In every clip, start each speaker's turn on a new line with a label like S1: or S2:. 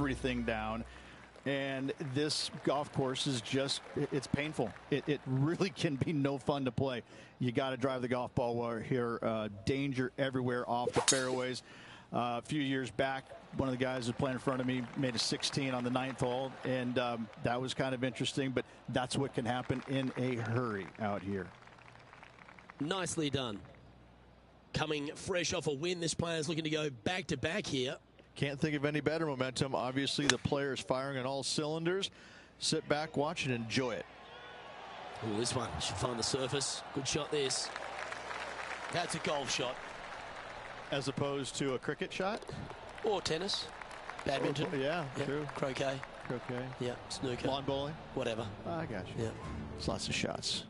S1: everything down. And this golf course is just, it's painful. It really can be no fun to play. You got to drive the golf ball well here. Danger everywhere off the fairways. A few years back, one of the guys who was playing in front of me made a 16 on the 9th hole, and that was kind of interesting, but that's what can happen in a hurry out here.
S2: Nicely done. Coming fresh off a win, this player's looking to go back-to-back here.
S3: Can't think of any better momentum. Obviously, the player's firing on all cylinders. Sit back, watch, and enjoy it.
S2: Ooh, this one should find the surface. Good shot, this. That's a golf shot.
S3: As opposed to a cricket shot?
S2: Or tennis. Badminton.
S3: Oh, yeah,
S2: yep.
S3: True.
S2: Croquet.
S3: Croquet.
S2: Yeah, snooker.
S3: Lawn bowling.
S2: Whatever.
S3: I got you.
S2: Yeah.
S3: It's lots of shots.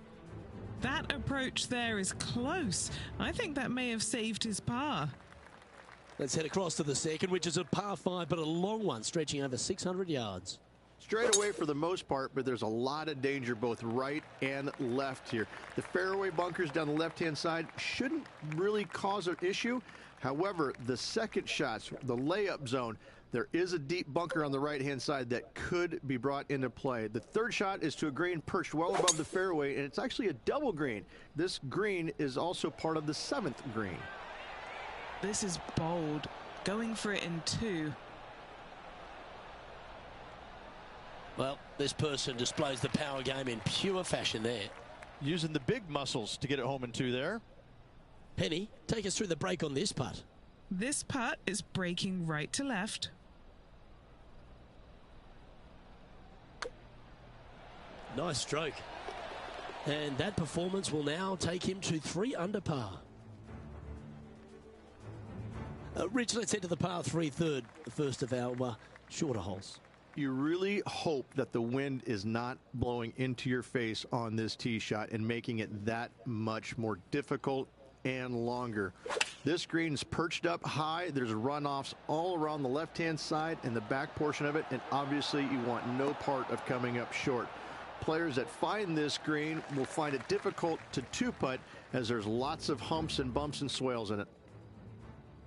S4: That approach there is close. I think that may have saved his par.
S2: Let's head across to the second, which is a par 5, but a long one, stretching over 600 yards.
S3: Straight away for the most part, but there's a lot of danger both right and left here. The fairway bunkers down the left-hand side shouldn't really cause an issue. However, the second shots, the layup zone, there is a deep bunker on the right-hand side that could be brought into play. The third shot is to a green perched well above the fairway, and it's actually a double green. This green is also part of the 7th green.
S4: This is bold, going for it in 2.
S2: Well, this person displays the power game in pure fashion there.
S3: Using the big muscles to get it home in 2 there.
S2: Penny, take us through the break on this putt.
S4: This putt is breaking right to left.
S2: Nice stroke. And that performance will now take him to 3 under par. Rich, let's head to the par 3 third, the first of our shorter holes.
S3: You really hope that the wind is not blowing into your face on this tee shot and making it that much more difficult and longer. This green is perched up high. There's runoffs all around the left-hand side and the back portion of it, and obviously you want no part of coming up short. Players that find this green will find it difficult to 2-putt as there's lots of humps and bumps and swales in it.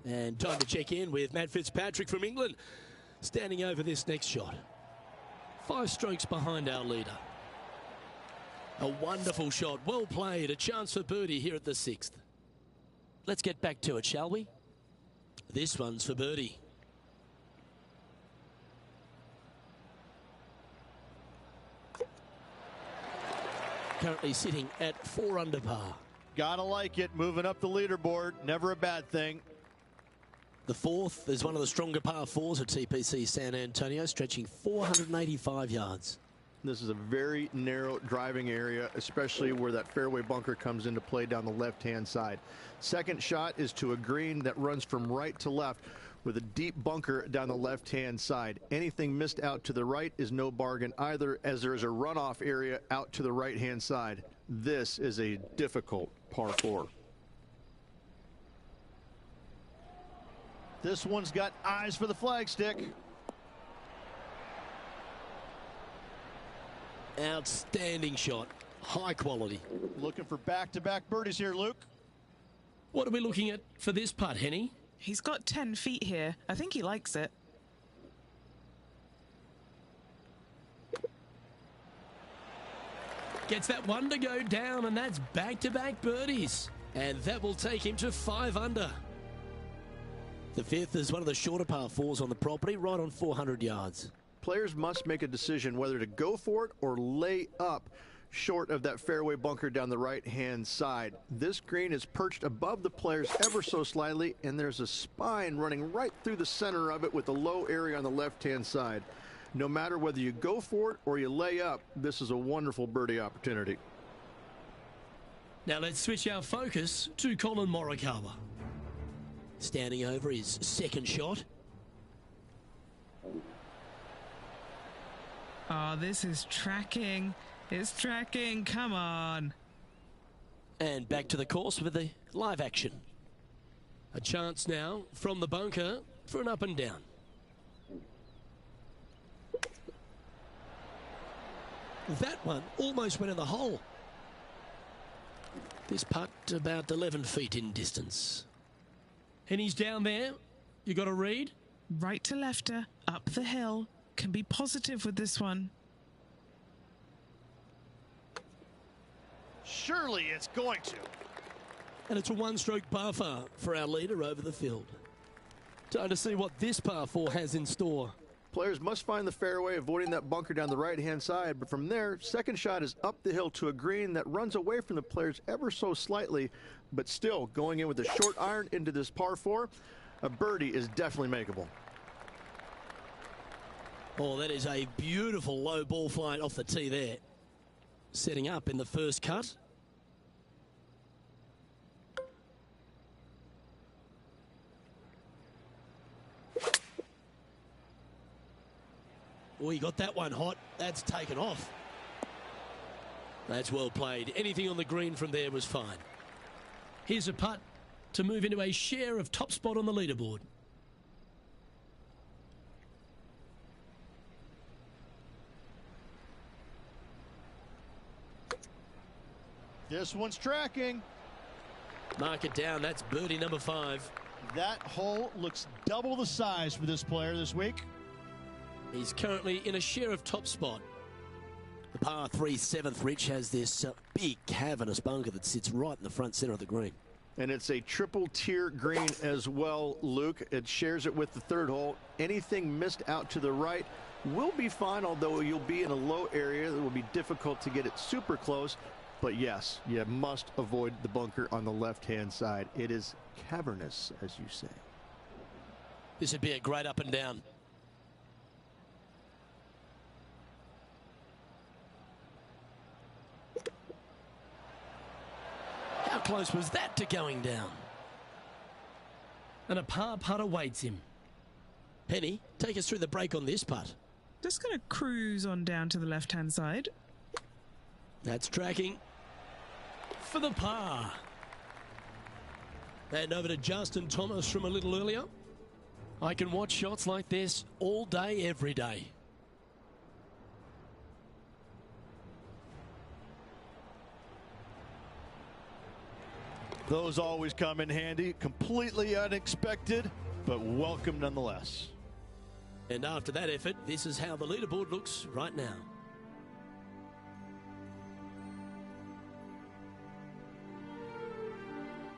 S2: And time to check in with Matt Fitzpatrick from England, standing over this next shot. 5 strokes behind our leader. A wonderful shot, well played, a chance for birdie here at the 6th. Let's get back to it, shall we? This one's for birdie. Currently sitting at 4 under par.
S3: Gotta like it, moving up the leaderboard, never a bad thing.
S2: The 4th is one of the stronger par 4s at TPC San Antonio, stretching 485 yards.
S3: This is a very narrow driving area, especially where that fairway bunker comes into play down the left-hand side. Second shot is to a green that runs from right to left with a deep bunker down the left-hand side. Anything missed out to the right is no bargain either, as there is a runoff area out to the right-hand side. This is a difficult par 4.
S1: This one's got eyes for the flagstick.
S2: Outstanding shot. High quality.
S1: Looking for back-to-back birdies here, Luke.
S2: What are we looking at for this putt, Henny?
S4: He's got 10 feet here. I think he likes it.
S2: Gets that one to go down, and that's back-to-back birdies. And that will take him to 5 under. The 5th is one of the shorter par 4s on the property, right on 400 yards.
S3: Players must make a decision whether to go for it or lay up short of that fairway bunker down the right-hand side. This green is perched above the players ever so slightly, and there's a spine running right through the center of it with a low area on the left-hand side. No matter whether you go for it or you lay up, this is a wonderful birdie opportunity.
S2: Now let's switch our focus to Colin Morikawa. Standing over his second shot.
S4: Oh, this is tracking. It's tracking. Come on.
S2: And back to the course with the live action. A chance now from the bunker for an up and down. That one almost went in the hole. This putt about 11 feet in distance. And he's down there. You got a read?
S4: Right to lefter, up the hill. Can be positive with this one.
S1: Surely it's going to.
S2: And it's a one-stroke par for our leader over the field. Time to see what this par 4 has in store.
S3: Players must find the fairway, avoiding that bunker down the right-hand side. But from there, second shot is up the hill to a green that runs away from the players ever so slightly. But still, going in with a short iron into this par 4, a birdie is definitely makeable.
S2: Oh, that is a beautiful low ball flight off the tee there. Setting up in the first cut. Oh, he got that one hot. That's taken off. That's well played. Anything on the green from there was fine. Here's a putt to move into a share of top spot on the leaderboard.
S1: This one's tracking.
S2: Mark it down. That's birdie number 5.
S1: That hole looks double the size for this player this week.
S2: He's currently in a share of top spot. The par 3 7th, Rich, has this big cavernous bunker that sits right in the front center of the green.
S3: And it's a triple tier green as well, Luke. It shares it with the third hole. Anything missed out to the right will be fine, although you'll be in a low area that will be difficult to get it super close. But yes, you must avoid the bunker on the left-hand side. It is cavernous, as you say.
S2: This would be a great up and down. How close was that to going down? And a par putt awaits him. Penny, take us through the break on this putt.
S4: Just going to cruise on down to the left-hand side.
S2: That's tracking for the par. And over to Justin Thomas from a little earlier. I can watch shots like this all day, every day.
S1: Those always come in handy. Completely unexpected, but welcome nonetheless.
S2: And after that effort, this is how the leaderboard looks right now.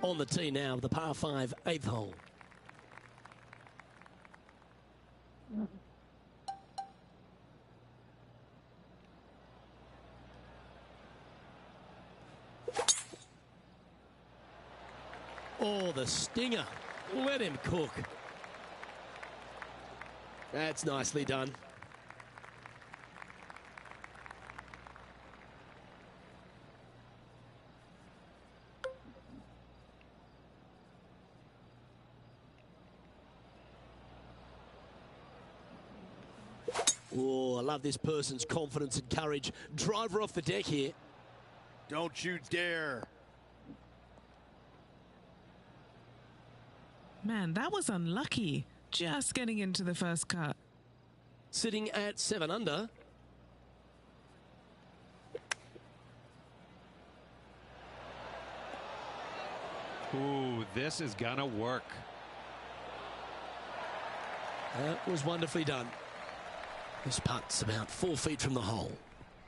S2: On the tee now, the par 5 8th hole. Oh, the stinger. Let him cook. That's nicely done. Oh, I love this person's confidence and courage. Driver off the deck here.
S1: Don't you dare.
S4: Man, that was unlucky. Just getting into the first cut.
S2: Sitting at 7 under.
S5: Ooh, this is gonna work.
S2: That was wonderfully done. This putt's about 4 feet from the hole.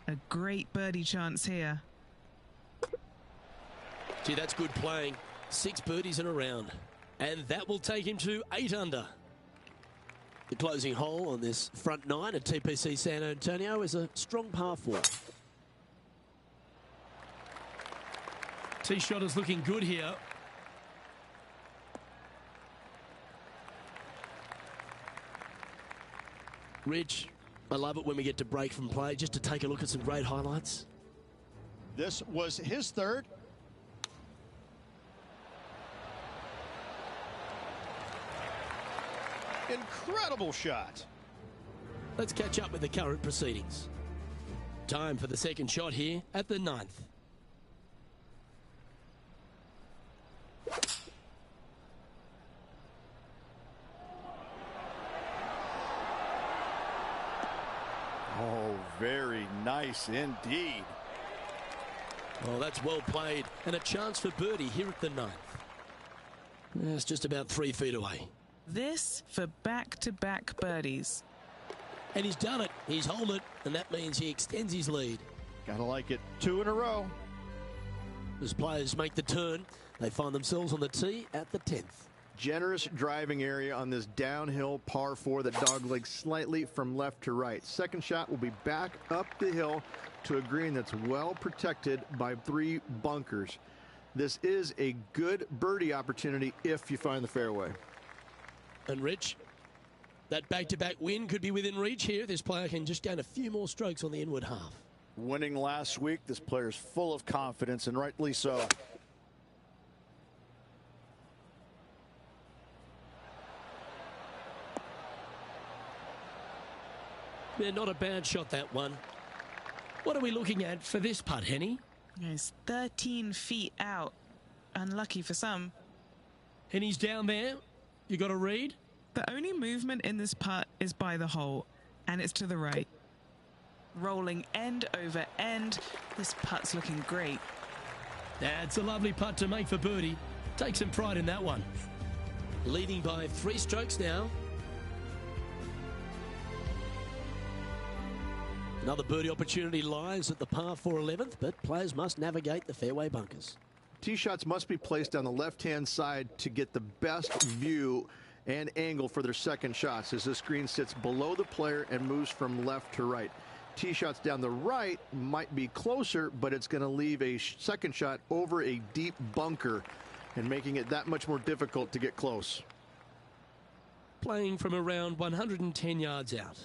S4: A great birdie chance here.
S2: Gee, that's good playing. 6 birdies in a round. And that will take him to 8 under. The closing hole on this front 9 at TPC San Antonio is a strong par 4. Tee shot is looking good here. Rich, I love it when we get to break from play just to take a look at some great highlights.
S1: This was his third. Incredible shot.
S2: Let's catch up with the current proceedings. Time for the second shot here at the 9th.
S1: Oh, very nice indeed.
S2: Oh, that's well played. And a chance for birdie here at the 9th. It's just about 3 feet away.
S4: This for back-to-back birdies.
S2: And he's done it. He's held it, and that means he extends his lead.
S1: Gotta like it. 2 in a row.
S2: As players make the turn, they find themselves on the tee at the 10th.
S3: Generous driving area on this downhill par 4 that doglegs slightly from left to right. Second shot will be back up the hill to a green that's well protected by 3 bunkers. This is a good birdie opportunity if you find the fairway.
S2: And Rich, that back-to-back win could be within reach here. This player can just gain a few more strokes on the inward half.
S1: Winning last week, this player's full of confidence, and rightly so.
S2: Yeah, not a bad shot, that one. What are we looking at for this putt, Henny?
S4: It's 13 feet out. Unlucky for some.
S2: Henny's down there. You got a read?
S4: The only movement in this putt is by the hole, and it's to the right. Rolling end over end. This putt's looking great.
S2: That's a lovely putt to make for birdie. Take some pride in that one. Leading by 3 strokes now. Another birdie opportunity lies at the par 4 11th, but players must navigate the fairway bunkers.
S3: Tee shots must be placed on the left-hand side to get the best view and angle for their second shots as this green sits below the player and moves from left to right. Tee shots down the right might be closer, but it's going to leave a second shot over a deep bunker and making it that much more difficult to get close.
S2: Playing from around 110 yards out.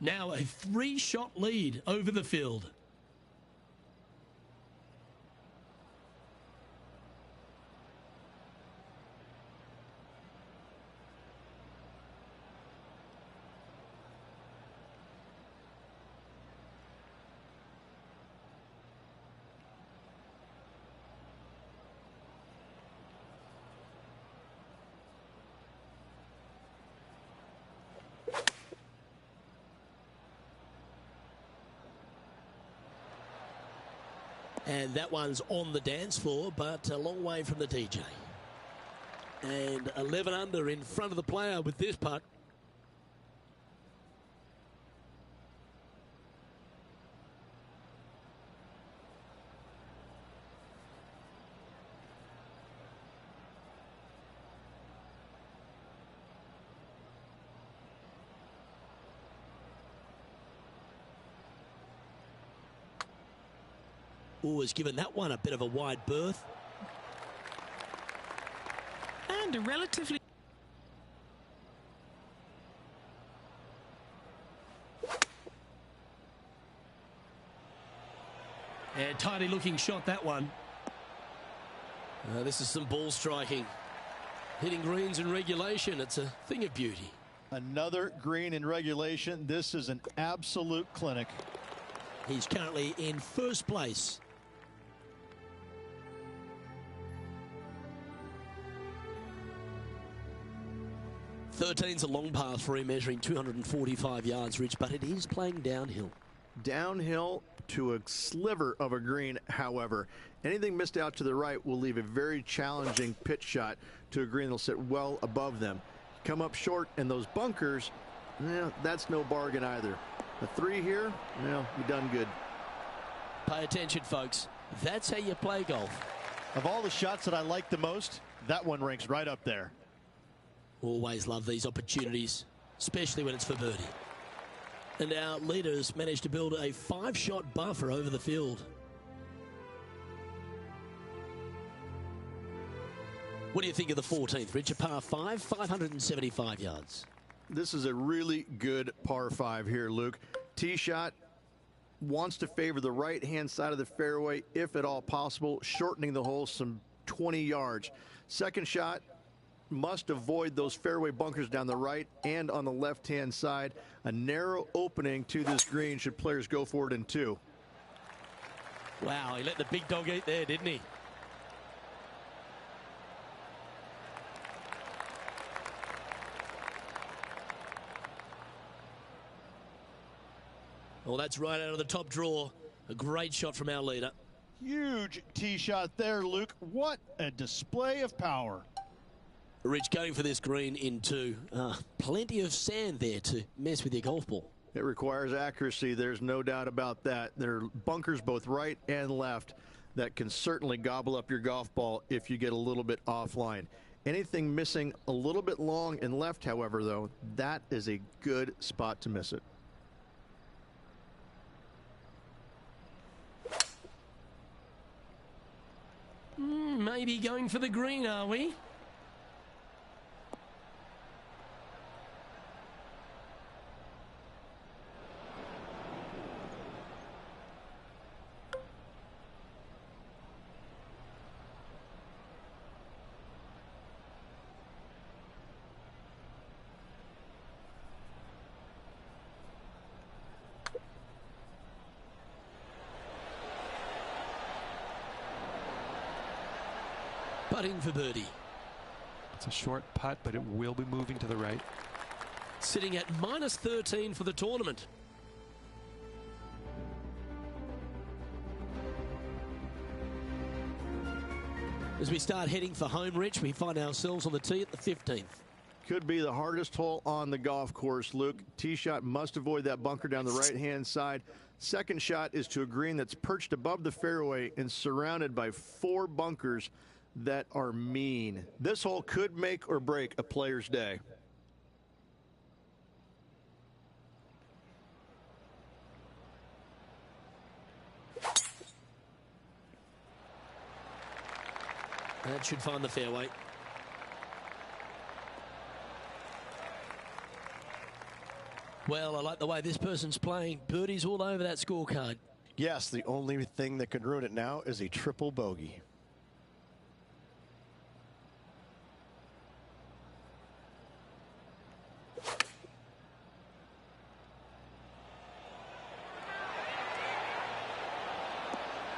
S2: Now a 3-shot lead over the field. And that one's on the dance floor, but a long way from the DJ. And 11 under in front of the player with this putt. Has given that one a bit of a wide berth.
S4: And a relatively...
S2: And tidy looking shot, that one. This is some ball striking. Hitting greens in regulation, it's a thing of beauty.
S1: Another green in regulation. This is an absolute clinic.
S2: He's currently in first place. Thirteen's a long path for him, measuring 245 yards, Rich, but it is playing downhill.
S3: Downhill to a sliver of a green, however. Anything missed out to the right will leave a very challenging pitch shot to a green that'll sit well above them. Come up short, and those bunkers, that's no bargain either. The 3 here, you done good.
S2: Pay attention, folks. That's how you play golf.
S1: Of all the shots that I like the most, that one ranks right up there.
S2: Always love these opportunities, especially when it's for birdie. And our leaders managed to build a 5-shot buffer over the field. What do you think of the 14th, Rich? A par 5, 575 yards.
S3: This is a really good par 5 here, Luke. Tee shot wants to favor the right-hand side of the fairway, if at all possible, shortening the hole some 20 yards. Second shot must avoid those fairway bunkers down the right and on the left-hand side. A narrow opening to this green should players go for it in 2.
S2: Wow, he let the big dog eat there, didn't he? Well, that's right out of the top draw. A great shot from our leader.
S1: Huge tee shot there, Luke. What a display of power.
S2: Rich going for this green in two. Plenty of sand there to mess with your golf ball.
S3: It requires accuracy. There's no doubt about that. There are bunkers both right and left that can certainly gobble up your golf ball if you get a little bit offline. Anything missing a little bit long and left, however, though, that is a good spot to miss it.
S2: Maybe going for the green, are we? Putting for birdie.
S5: It's a short putt, but it will be moving to the right.
S2: Sitting at -13 for the tournament. As we start heading for home, Rich, we find ourselves on the tee at the 15th.
S3: Could be the hardest hole on the golf course, Luke. Tee shot must avoid that bunker down the right-hand side. Second shot is to a green that's perched above the fairway and surrounded by 4 bunkers that are mean. This hole could make or break a player's day.
S2: That should find the fairway. Well, I like the way this person's playing. Birdies all over that scorecard.
S6: Yes, the only thing that could ruin it now is a triple bogey.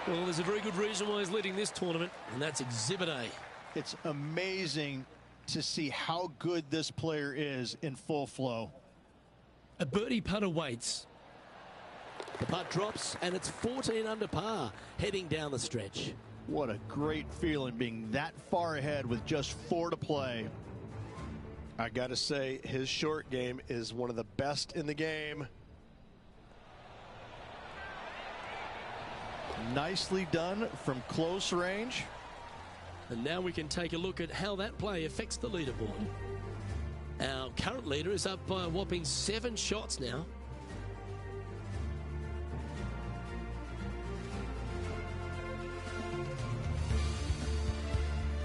S2: Well, there's a very good reason why he's leading this tournament, and that's Exhibit A.
S1: It's amazing to see how good this player is in full flow.
S2: A birdie putt awaits. The putt drops, and it's 14 under par, heading down the stretch.
S1: What a great feeling being that far ahead with just 4 to play.
S6: I got to say, his short game is one of the best in the game.
S1: Nicely done from close range.
S2: And now we can take a look at how that play affects the leaderboard. Our current leader is up by a whopping 7 shots now.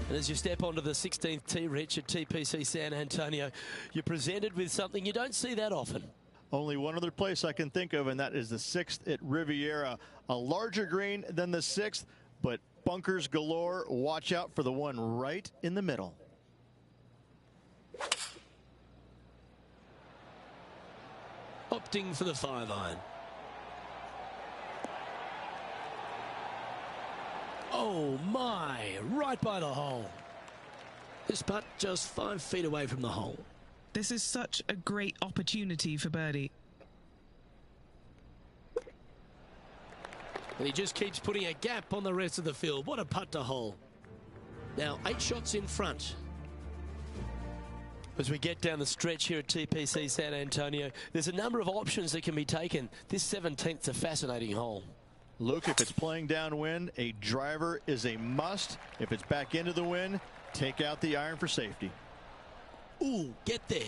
S2: And as you step onto the 16th tee, Rich, at TPC San Antonio, you're presented with something you don't see that often.
S1: Only one other place I can think of, and that is the 6th at Riviera. A larger green than the 6th, but bunkers galore. Watch out for the one right in the middle.
S2: Opting for the 5-iron. Oh my, right by the hole. This putt just 5 feet away from the hole.
S4: This is such a great opportunity for birdie.
S2: And he just keeps putting a gap on the rest of the field. What a putt to hole. Now 8 shots in front. As we get down the stretch here at TPC San Antonio, there's a number of options that can be taken. This 17th's a fascinating hole.
S1: Luke, if it's playing downwind, a driver is a must. If it's back into the wind, take out the iron for safety.
S2: Ooh, get there.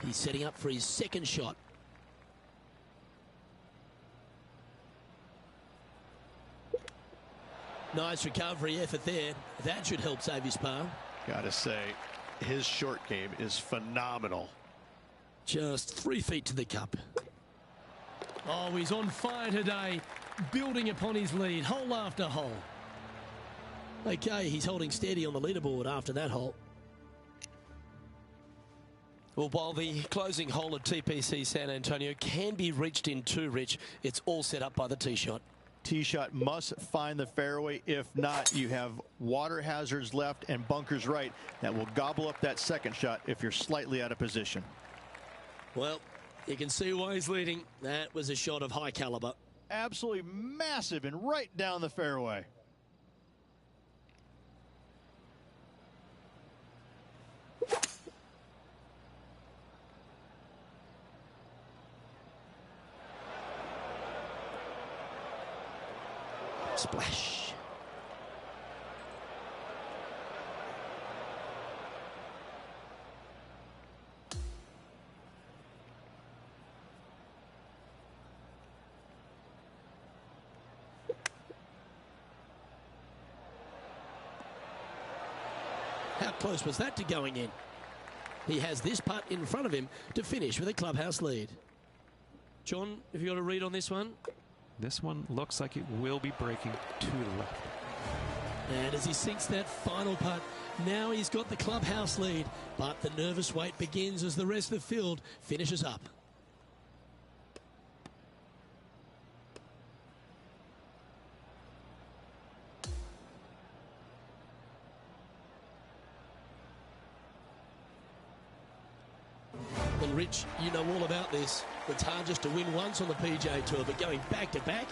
S2: He's setting up for his second shot. Nice recovery effort there. That should help save his par.
S6: Gotta say, his short game is phenomenal.
S2: Just 3 feet to the cup. Oh, he's on fire today, building upon his lead, hole after hole. Okay, he's holding steady on the leaderboard after that hole. Well, while the closing hole at TPC San Antonio can be reached in 2, Rich, it's all set up by the tee shot.
S1: Tee shot must find the fairway. If not, you have water hazards left and bunkers right that will gobble up that second shot if you're slightly out of position.
S2: Well, you can see why he's leading. That was a shot of high caliber.
S1: Absolutely massive and right down the fairway.
S2: Splash. How close was that to going in? He has this putt in front of him to finish with a clubhouse lead. John, have you got a read on this one?
S5: This one looks like it will be breaking to the left.
S2: And as he sinks that final putt, now he's got the clubhouse lead. But the nervous wait begins as the rest of the field finishes up. And Rich, you know all about this. It's hard just to win once on the PGA Tour, but going back to back.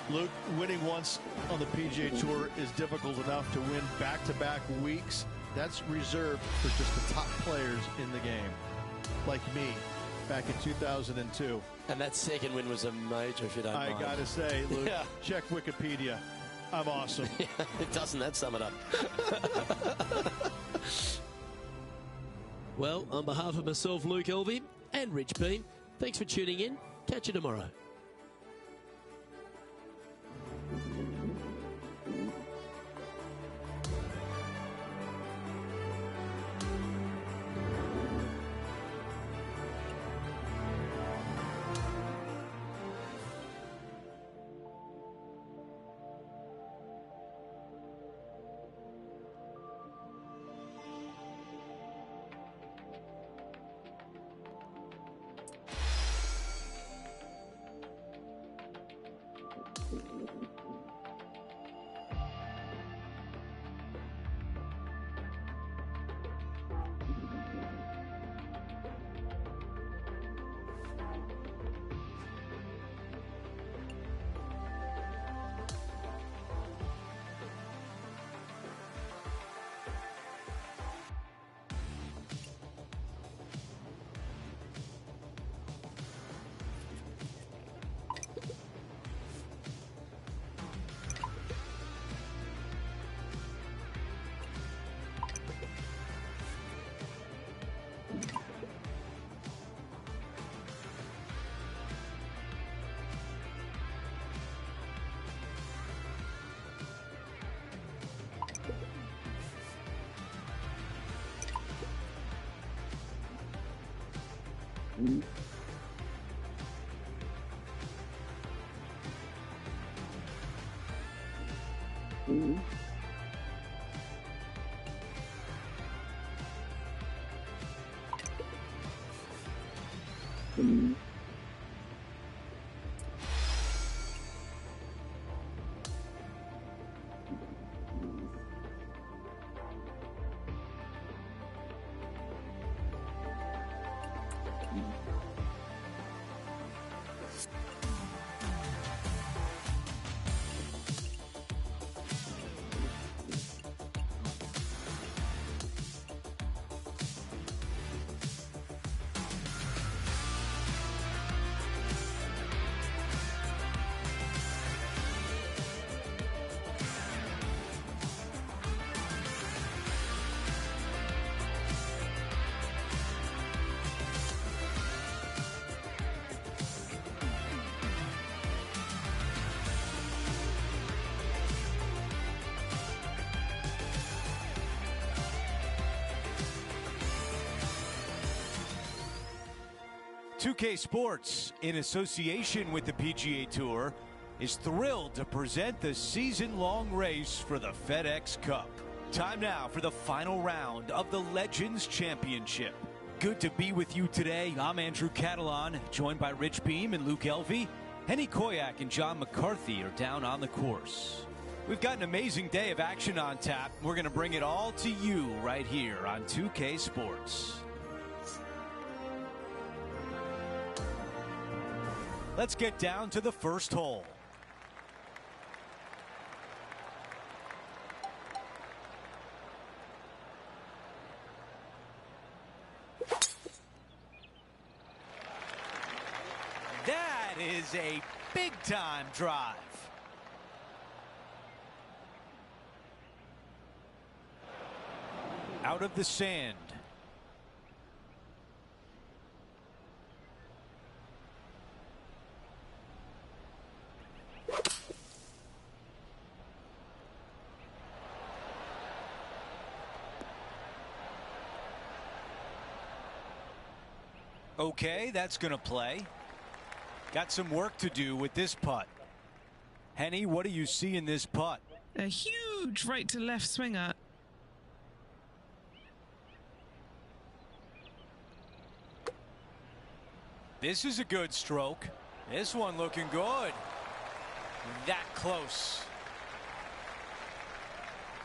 S1: Luke, winning once on the PGA Tour is difficult enough. To win back-to-back weeks, that's reserved for just the top players in the game, like me, back in 2002.
S2: And that second win was a major, if you don't mind.
S1: I gotta say, Luke, check Wikipedia. I'm awesome.
S2: Doesn't that sum it up? Well, on behalf of myself, Luke Elvey, and Rich Beam, thanks for tuning in. Catch you tomorrow.
S7: "2K Sports, in association with the PGA Tour, is thrilled to present the season-long race for the FedEx Cup. Time now for the final round of the Legends Championship. Good to be with you today. I'm Andrew Catalan, joined by Rich Beam and Luke Elvey. Henny Koyak and John McCarthy are down on the course. We've got an amazing day of action on tap. We're going to bring it all to you right here on 2K Sports. Let's get down to the first hole. That is a big-time drive. out of the sand. Okay, that's going to play. Got some work to do with this putt. Henny, what do you see in this putt?
S4: A huge right to left swinger.
S7: This is a good stroke. This one looking good. That close.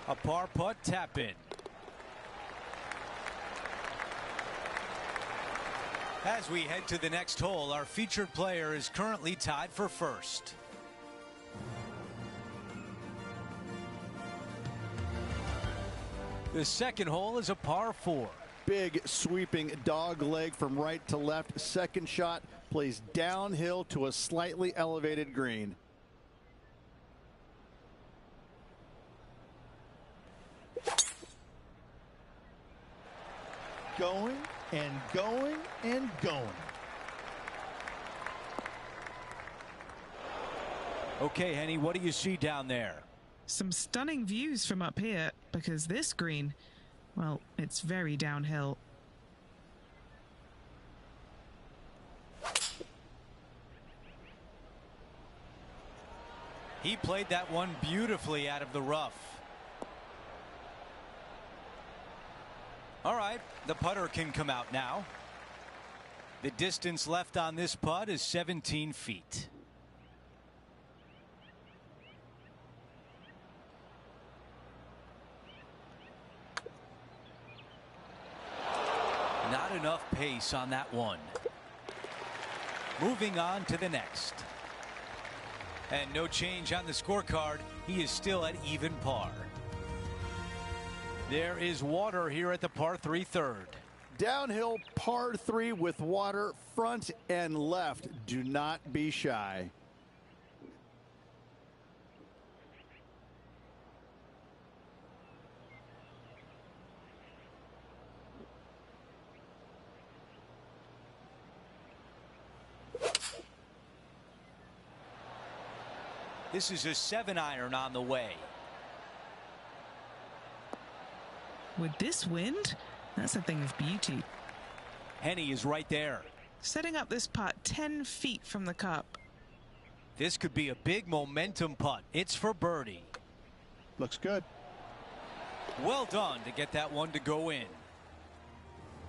S7: A par putt tap in. As we head to the next hole, our featured player is currently tied for first. The second hole is a par 4.
S1: Big sweeping dog leg from right to left. Second shot plays downhill to a slightly elevated green. Going and going and going.
S7: Okay, Henny, what do you see down there?
S4: Some stunning views from up here, because this green, well, it's very downhill.
S7: He played that one beautifully out of the rough. All right, the putter can come out now. The distance left on this putt is 17 feet. Not enough pace on that one. Moving on to the next. And no change on the scorecard. He is still at even par. There is water here at the par 3 third.
S1: Downhill par 3 with water front and left. Do not be shy.
S7: This is a 7-iron on the way.
S4: With this wind, that's a thing of beauty.
S7: Henny is right there.
S4: Setting up this putt 10 feet from the cup.
S7: This could be a big momentum putt. It's for birdie.
S1: Looks good.
S7: Well done to get that one to go in.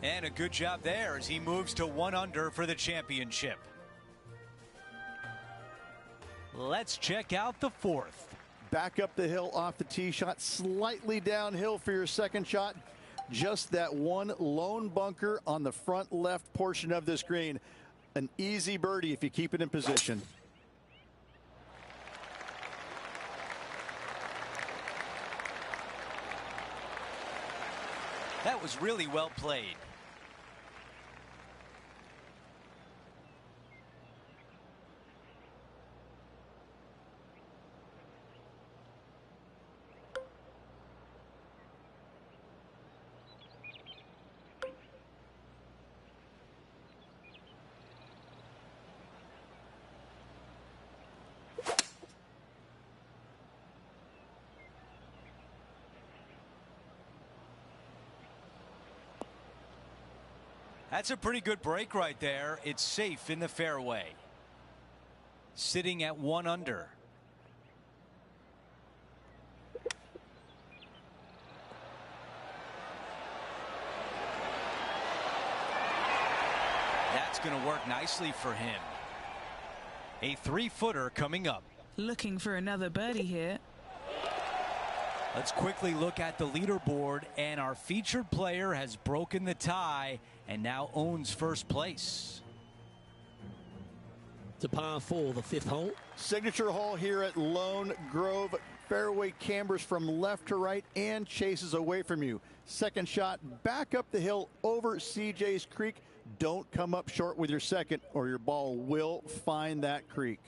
S7: And a good job there as he moves to 1 under for the championship. Let's check out the fourth.
S1: Back up the hill off the tee shot, slightly downhill for your second shot. Just that one lone bunker on the front left portion of this green. An easy birdie if you keep it in position.
S7: That was really well played. That's a pretty good break right there. It's safe in the fairway. Sitting at 1 under. That's going to work nicely for him. A 3-footer coming up.
S4: Looking for another birdie here.
S7: Let's quickly look at the leaderboard, and our featured player has broken the tie and now owns first place.
S2: To par 4, the 5th hole.
S1: Signature hole here at Lone Grove. Fairway cambers from left to right and chases away from you. Second shot back up the hill over CJ's Creek. Don't come up short with your second or your ball will find that creek.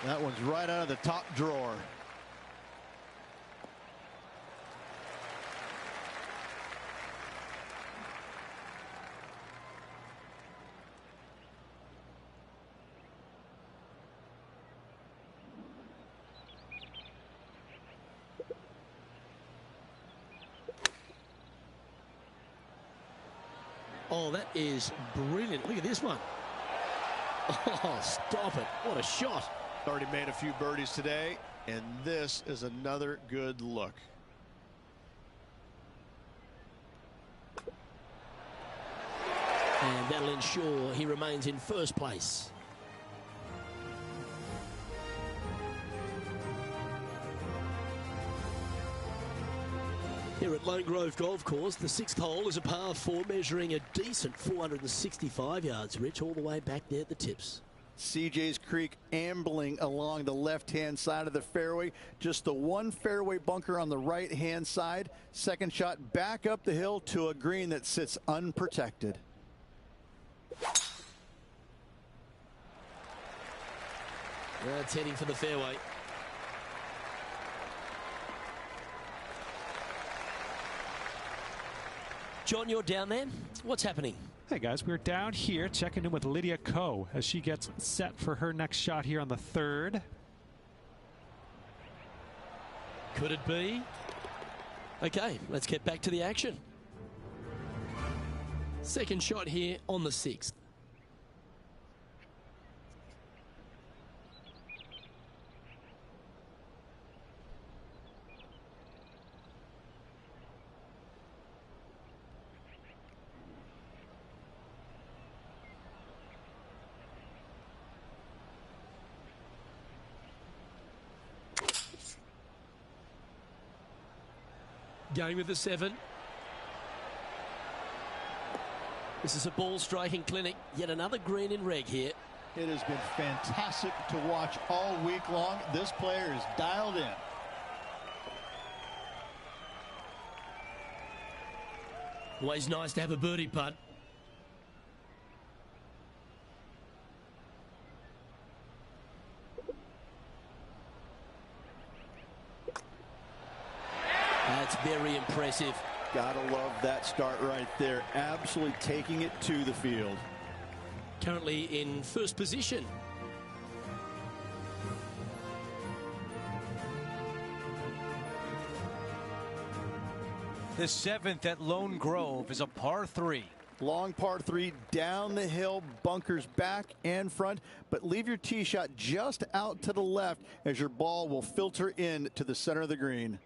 S1: That one's right out of the top drawer.
S2: Oh, that is brilliant. Look at this one. Oh, stop it. What a shot.
S1: Already made a few birdies today, and this is another good look.
S2: And that'll ensure he remains in first place. Here at Lone Grove Golf Course, the 6th hole is a par 4 measuring a decent 465 yards, Rich, all the way back there at the tips.
S1: CJ's Creek ambling along the left-hand side of the fairway. Just the one fairway bunker on the right-hand side. Second shot back up the hill to a green that sits unprotected.
S2: That's heading for the fairway. John, you're down there. What's happening?
S5: Hey guys, we're down here checking in with Lydia Ko as she gets set for her next shot here on the 3rd.
S2: Could it be? Okay, let's get back to the action. Second shot here on the 6th. Going with the 7. This is a ball striking clinic. Yet another green in reg here.
S1: It has been fantastic to watch all week long. This player is dialed in.
S2: Always nice to have a birdie putt. That's very impressive.
S1: Gotta love that start right there. Absolutely taking it to the field.
S2: Currently in first position.
S7: The 7th at Lone Grove is a par 3.
S1: Long par 3 down the hill, bunkers back and front, but leave your tee shot just out to the left as your ball will filter in to the center of the green.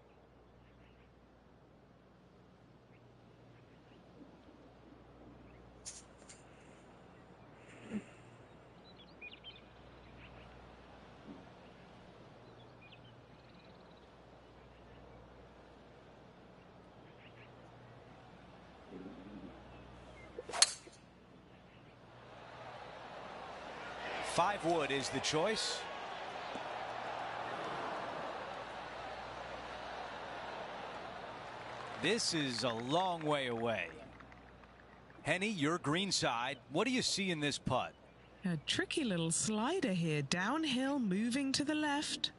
S7: Five wood is the choice. This is a long way away. Henny, your green side. What do you see in this putt?
S4: A tricky little slider here. Downhill, moving to the left.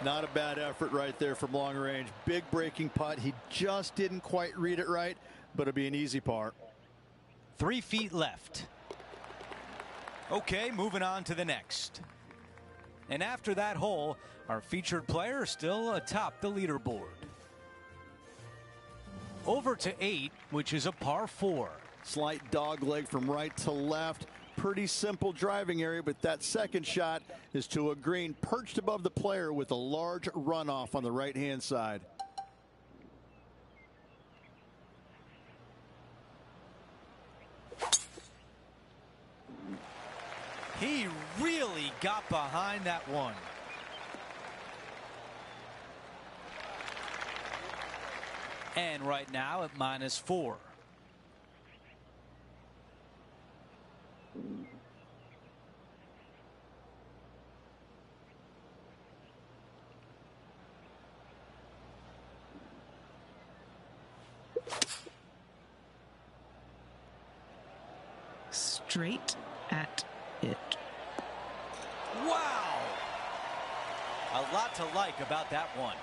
S1: Not a bad effort right there from long range. Big breaking putt. He just didn't quite read it right, but it'll be an easy par.
S7: 3 feet left. Okay, moving on to the next. And after that hole, our featured player still atop the leaderboard. Over to 8, which is a par 4.
S1: Slight dog leg from right to left. Pretty simple driving area, but that second shot is to a green perched above the player with a large runoff on the right-hand side.
S7: He really got behind that one. And right now at -4.
S4: Straight at it.
S7: Wow! A lot to like about that one.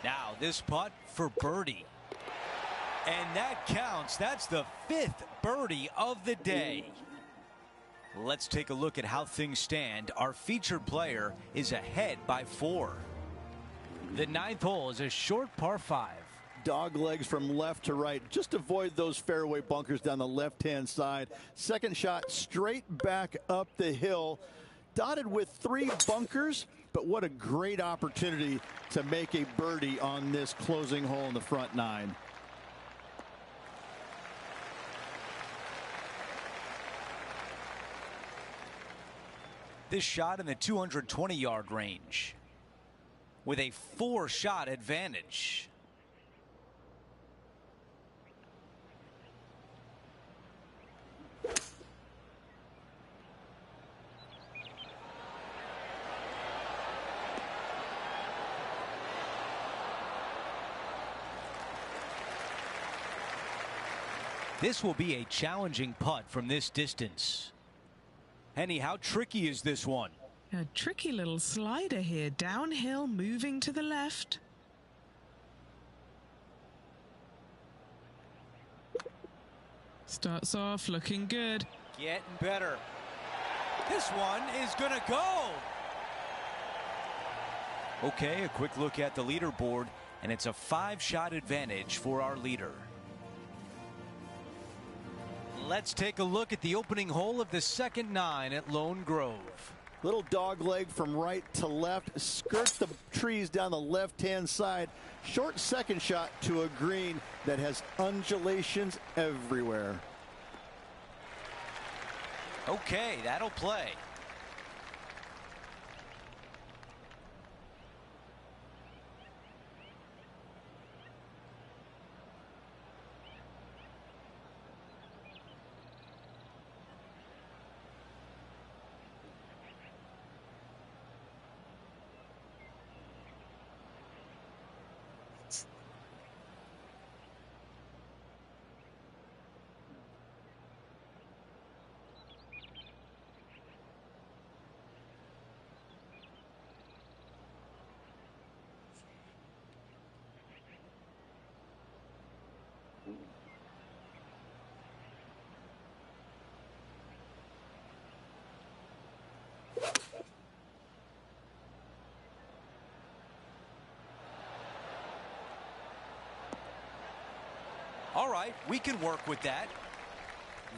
S7: Now this putt for birdie. And that counts. That's the 5th birdie of the day. Let's take a look at how things stand. Our featured player is ahead by 4. The 9th hole is a short par 5.
S1: Dog legs from left to right. Just avoid those fairway bunkers down the left-hand side. Second shot straight back up the hill. Dotted with 3 bunkers, but what a great opportunity to make a birdie on this closing hole in the front 9.
S7: This shot in the 220-yard range with a 4-shot advantage. This will be a challenging putt from this distance. Henny, how tricky is this one?
S4: A tricky little slider here, downhill, moving to the left. Starts off looking good.
S7: Getting better. This one is going to go. Okay, a quick look at the leaderboard, and it's a 5-shot advantage for our leader. Let's take a look at the opening hole of the second 9 at Lone Grove.
S1: Little dog leg from right to left. Skirts the trees down the left-hand side. Short second shot to a green that has undulations everywhere.
S7: Okay, that'll play. All right, we can work with that.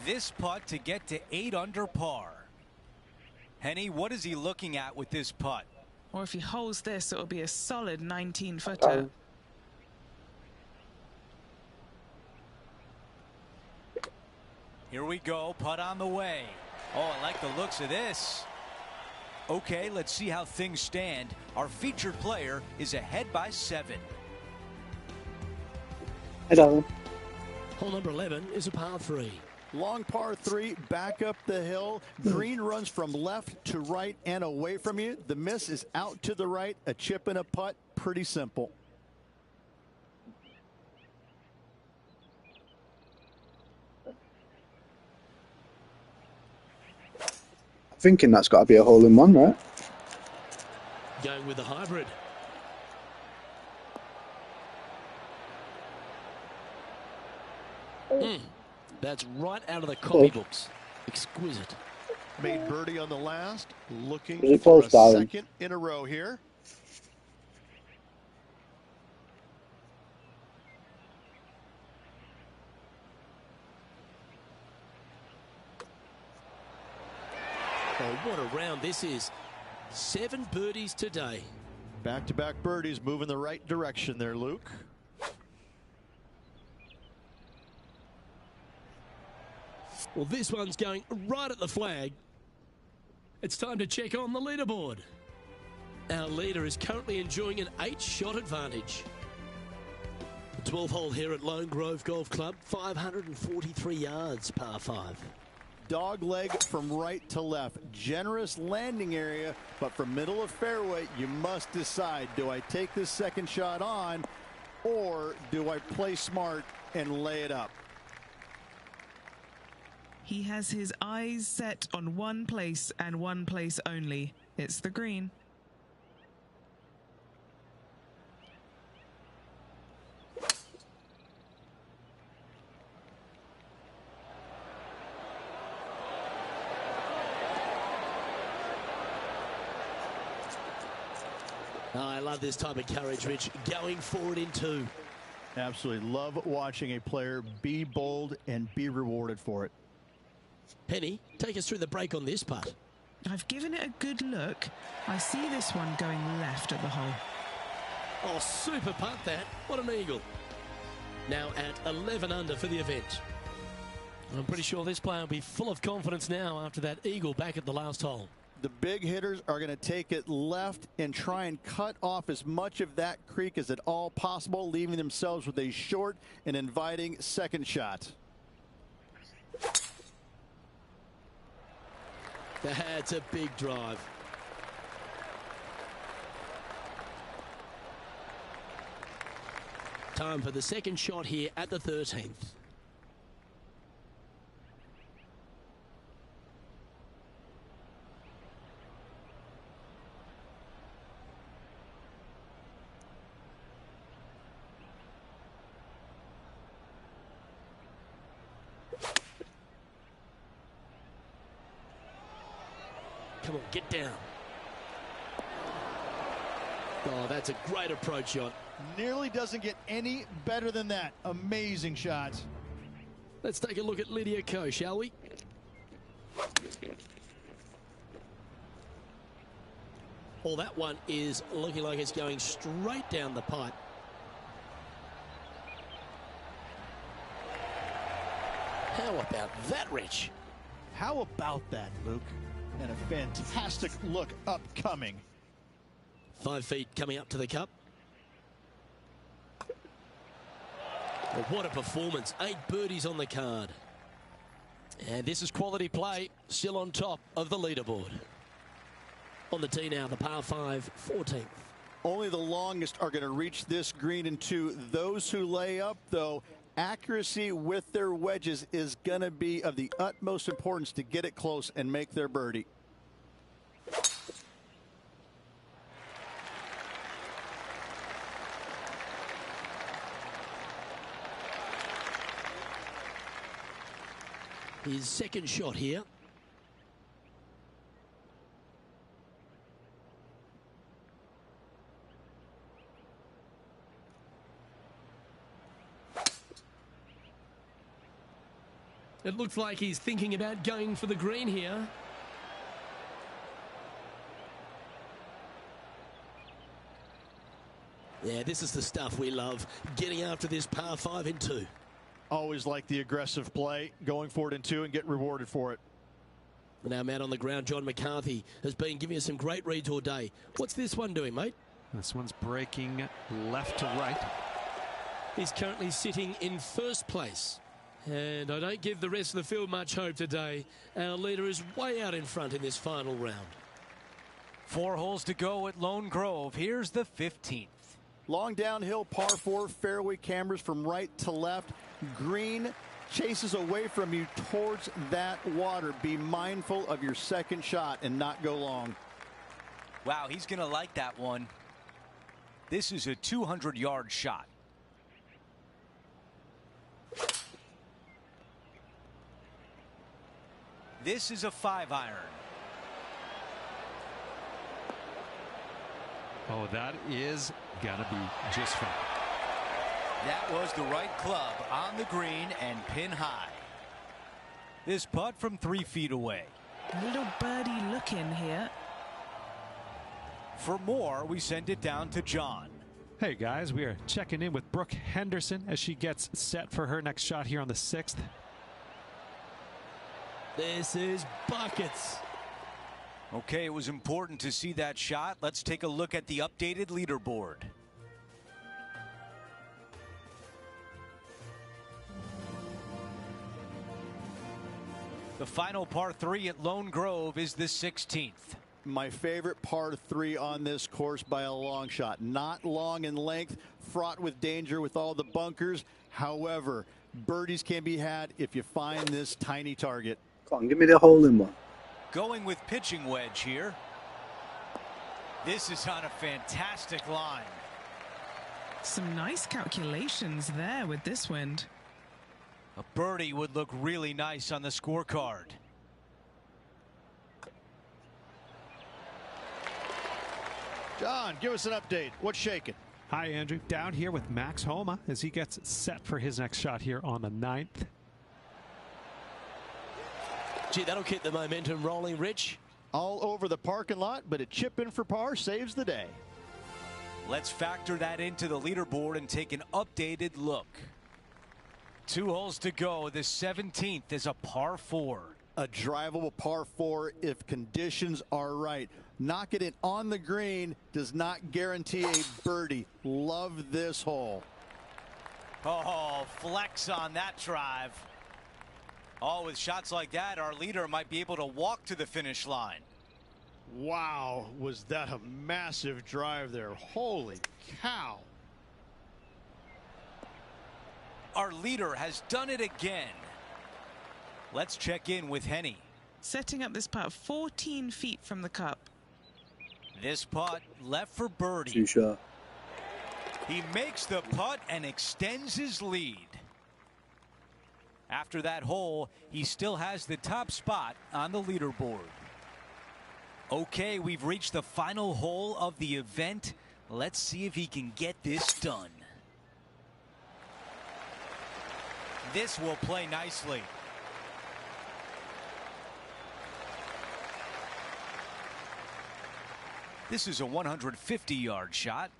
S7: This putt to get to 8 under par. Henny, what is he looking at with this putt?
S4: Or if he holds this, it'll be a solid 19-footer.
S7: Here we go, putt on the way. Oh, I like the looks of this. Okay, let's see how things stand. Our featured player is ahead by 7.
S8: Hello.
S2: Hole number 11 is a par 3.
S1: Long par 3, back up the hill. Green runs from left to right and away from you. The miss is out to the right. A chip and a putt. Pretty simple.
S8: Thinking that's got to be a hole-in-one, right?
S2: Going with the hybrid. That's right out of the copybooks. Exquisite.
S3: Made birdie on the last. Looking
S8: Is it
S3: for
S8: close,
S3: a
S8: darling?
S3: second in a row here.
S2: Oh, what a round this is. 7 birdies today.
S3: Back-to-back birdies moving the right direction there, Luke.
S2: Well, this one's going right at the flag. It's time to check on the leaderboard. Our leader is currently enjoying an 8-shot advantage. The 12th hole here at Lone Grove Golf Club, 543 yards, par 5.
S1: Dog leg from right to left. Generous landing area, but from middle of fairway, you must decide, do I take this second shot on, or do I play smart and lay it up?
S4: He has his eyes set on one place and one place only. It's the green.
S2: Oh, I love this type of courage, Rich. Going forward in two.
S1: Absolutely love watching a player be bold and be rewarded for it.
S2: Penny, take us through the break on this putt.
S4: I've given it a good look. I see this one going left at the hole.
S2: Oh, super putt that. What an eagle. Now at 11 under for the event. I'm pretty sure this player will be full of confidence now after that eagle back at the last hole.
S1: The big hitters are going to take it left and try and cut off as much of that creek as at all possible, leaving themselves with a short and inviting second shot.
S2: That's a big drive. Time for the second shot here at the 13th. Come on, get down. Oh, that's a great approach shot.
S1: Nearly doesn't get any better than that. Amazing shot.
S2: Let's take a look at Lydia Ko, shall we? Oh, that one is looking like it's going straight down the pipe. How about that, Rich?
S1: How about that, Luke? And a fantastic look upcoming.
S2: 5 feet coming up to the cup. Well, what a performance. 8 birdies on the card. And this is quality play, still on top of the leaderboard. On the tee now, the par 5, 14th.
S1: Only the longest are going to reach this green in two. Those who lay up, though, accuracy with their wedges is going to be of the utmost importance to get it close and make their birdie.
S2: His second shot here. It looks like he's thinking about going for the green here. Yeah, this is the stuff we love. Getting after this par 5 in 2.
S1: Always like the aggressive play, going forward in two and get rewarded for it.
S2: Now, man on the ground, John McCarthy has been giving us some great reads all day. What's this one doing, mate?
S5: This one's breaking left to right.
S2: He's currently sitting in first place. And I don't give the rest of the field much hope today. Our leader is way out in front in this final round.
S7: 4 holes to go at Lone Grove. Here's the 15th.
S1: Long downhill par 4, fairway cameras from right to left. Green chases away from you towards that water. Be mindful of your second shot and not go long.
S7: Wow, he's going to like that one. This is a 200-yard shot. This is a 5-iron.
S5: Oh, that is gonna be just fine.
S7: That was the right club on the green and pin high. This putt from 3 feet away.
S4: A little birdie look in here.
S7: For more, we send it down to John.
S5: Hey guys, we are checking in with Brooke Henderson as she gets set for her next shot here on the 6th.
S2: This is buckets.
S7: Okay, it was important to see that shot. Let's take a look at the updated leaderboard. The final par 3 at Lone Grove is the 16th.
S1: My favorite par 3 on this course by a long shot. Not long in length, fraught with danger with all the bunkers. However, birdies can be had if you find this tiny target.
S8: Come on, give me the hole in one.
S7: Going with pitching wedge here. This is on a fantastic line.
S4: Some nice calculations there with this wind.
S7: A birdie would look really nice on the scorecard.
S1: John, give us an update. What's shaking?
S5: Hi, Andrew. Down here with Max Homa as he gets set for his next shot here on the 9th.
S2: Gee, that'll keep the momentum rolling, Rich.
S1: All over the parking lot, but a chip in for par saves the day.
S7: Let's factor that into the leaderboard and take an updated look. 2 holes to go. The 17th is a par 4.
S1: A drivable par 4 if conditions are right. Knocking it on the green does not guarantee a birdie. Love this hole.
S7: Oh, flex on that drive. Oh, with shots like that, our leader might be able to walk to the finish line.
S1: Wow, was that a massive drive there. Holy cow.
S7: Our leader has done it again. Let's check in with Henny.
S4: Setting up this putt 14 feet from the cup.
S7: This putt left for birdie.
S8: Too short.
S7: He makes the putt and extends his lead. After that hole, he still has the top spot on the leaderboard. Okay, we've reached the final hole of the event. Let's see if he can get this done. This will play nicely. This is a 150-yard shot.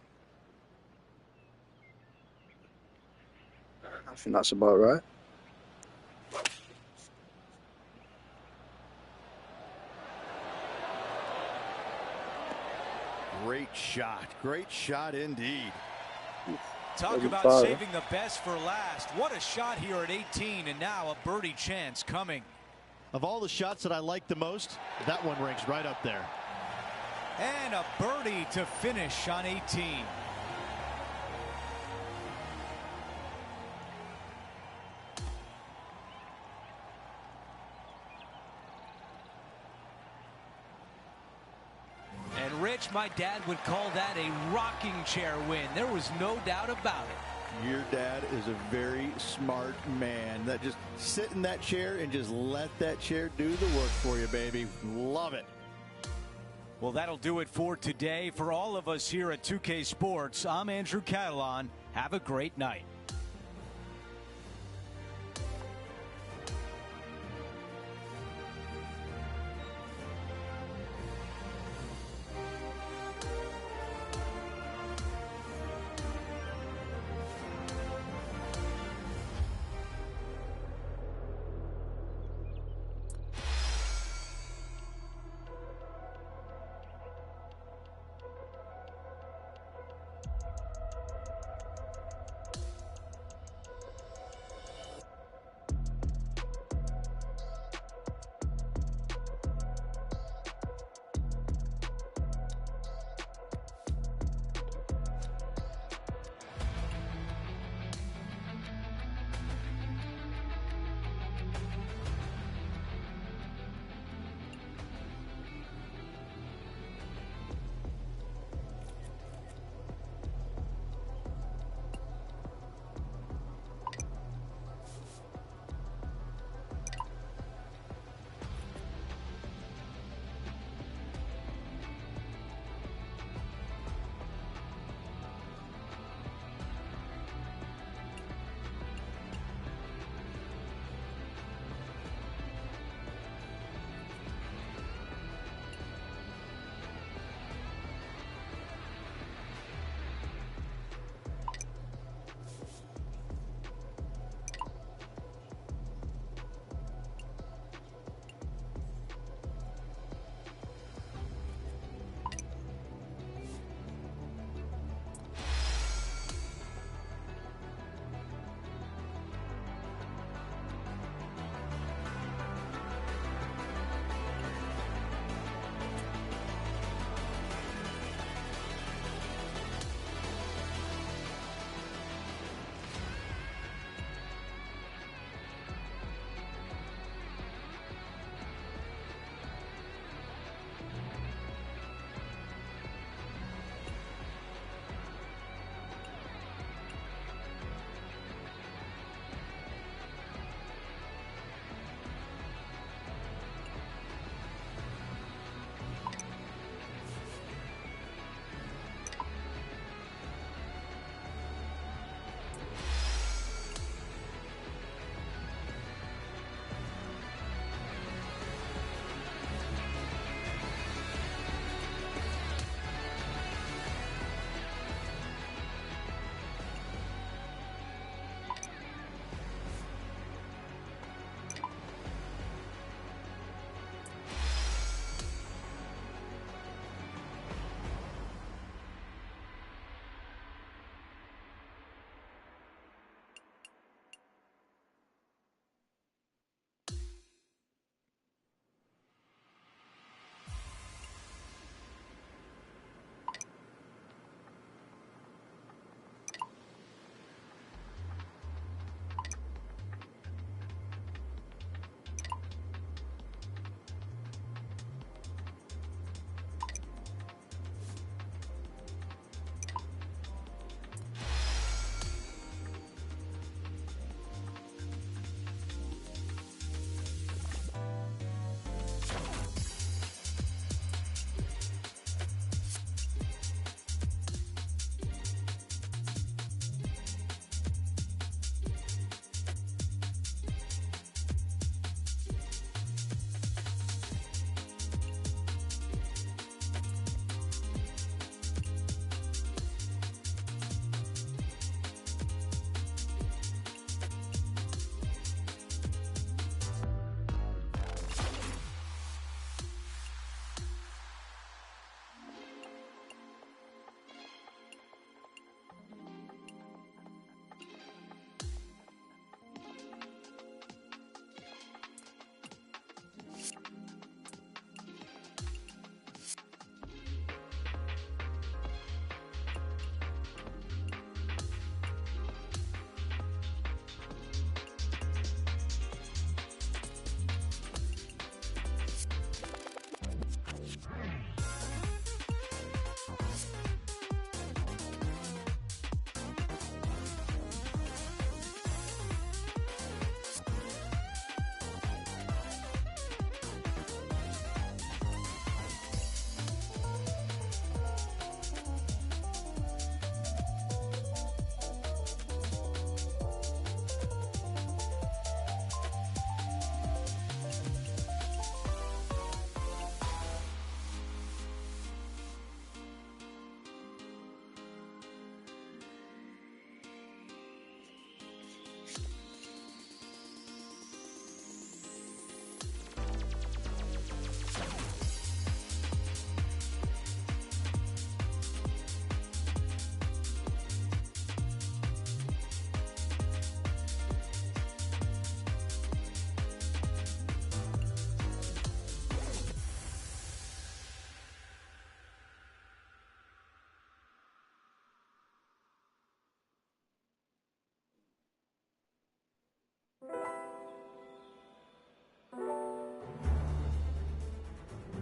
S8: I think that's about right.
S1: Great shot. Great shot indeed.
S7: Talk
S8: Wasn't
S7: about
S8: far.
S7: saving the best for last. What a shot here at 18, and now a birdie chance coming.
S1: Of all the shots that I like the most, that one ranks right up there.
S7: And a birdie to finish on 18. And Rich, my dad would call that a rocking chair win. There was no doubt about it.
S1: Your dad is a very smart man. That just sit in that chair and just let that chair do the work for you, baby. Love it.
S7: Well, that'll do it for today. For all of us here at 2K Sports, I'm Andrew Catalan. Have a great night.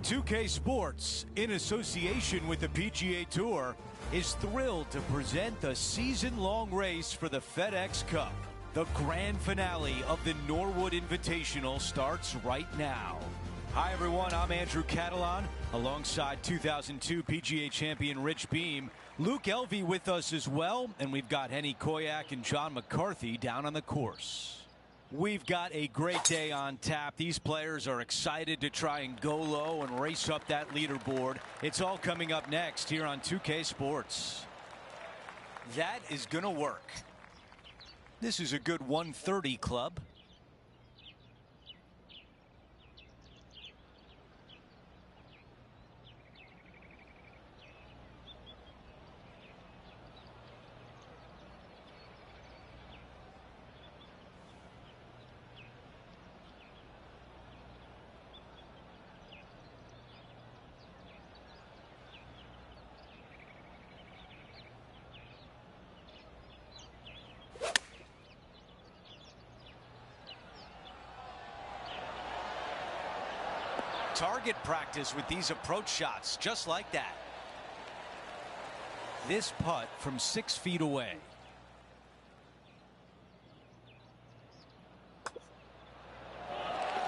S7: 2K Sports, in association with the PGA Tour, is thrilled to present the season-long race for the FedEx Cup. The grand finale of the Norwood Invitational starts right now. Hi everyone, I'm Andrew Catalan, alongside 2002 PGA champion Rich Beam. Luke Elvey with us as well, and we've got Henny Koyak and John McCarthy down on the course. We've got a great day on tap. These players are excited to try and go low and race up that leaderboard. It's all coming up next here on 2K Sports. That is going to work. This is a good 130 club. Target practice with these approach shots, just like that. This putt from 6 feet away.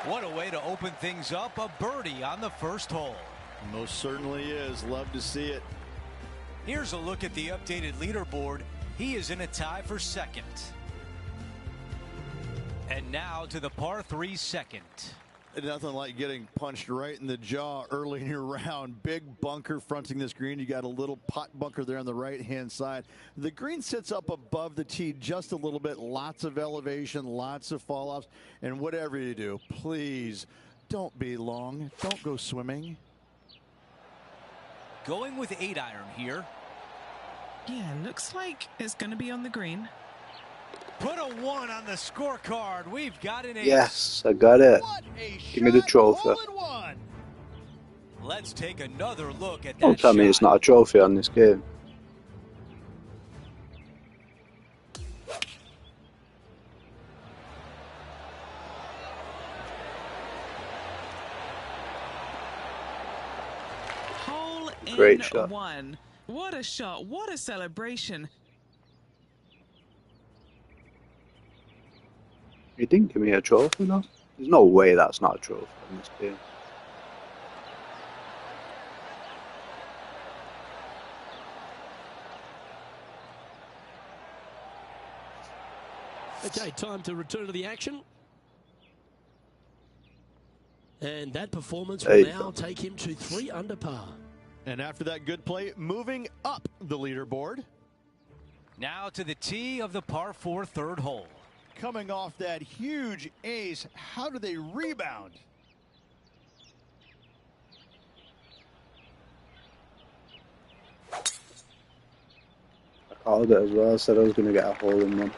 S7: What a way to open things up. A birdie on the first hole.
S1: Most certainly is. Love to see it.
S7: Here's a look at the updated leaderboard. He is in a tie for second. And now to the par 3 second.
S1: Nothing like getting punched right in the jaw early in your round. Big bunker fronting this green. You got a little pot bunker there on the right hand side. The green sits up above the tee just a little bit. Lots of elevation, lots of fall offs. And whatever you do, please don't be long. Don't go swimming.
S7: Going with 8-iron here.
S4: Yeah, looks like it's going to be on the green.
S7: Put a 1 on the scorecard. We've got an ace.
S8: Yes, I got it. Give me the trophy.
S7: Let's take another look at that.
S8: Don't tell me it's not a trophy on this game.
S4: Hole in
S8: Great shot.
S4: 1. What a shot. What a celebration.
S8: You didn't give me a trophy, though. There's no way that's not a trophy in this game.
S2: Okay, time to return to the action. And that performance will now take him to 3 under par.
S1: And after that good play, moving up the leaderboard.
S7: Now to the tee of the par 4 third hole.
S1: Coming off that huge ace, how do they rebound?
S8: I called it as well. I said I was going to get a hole in 1.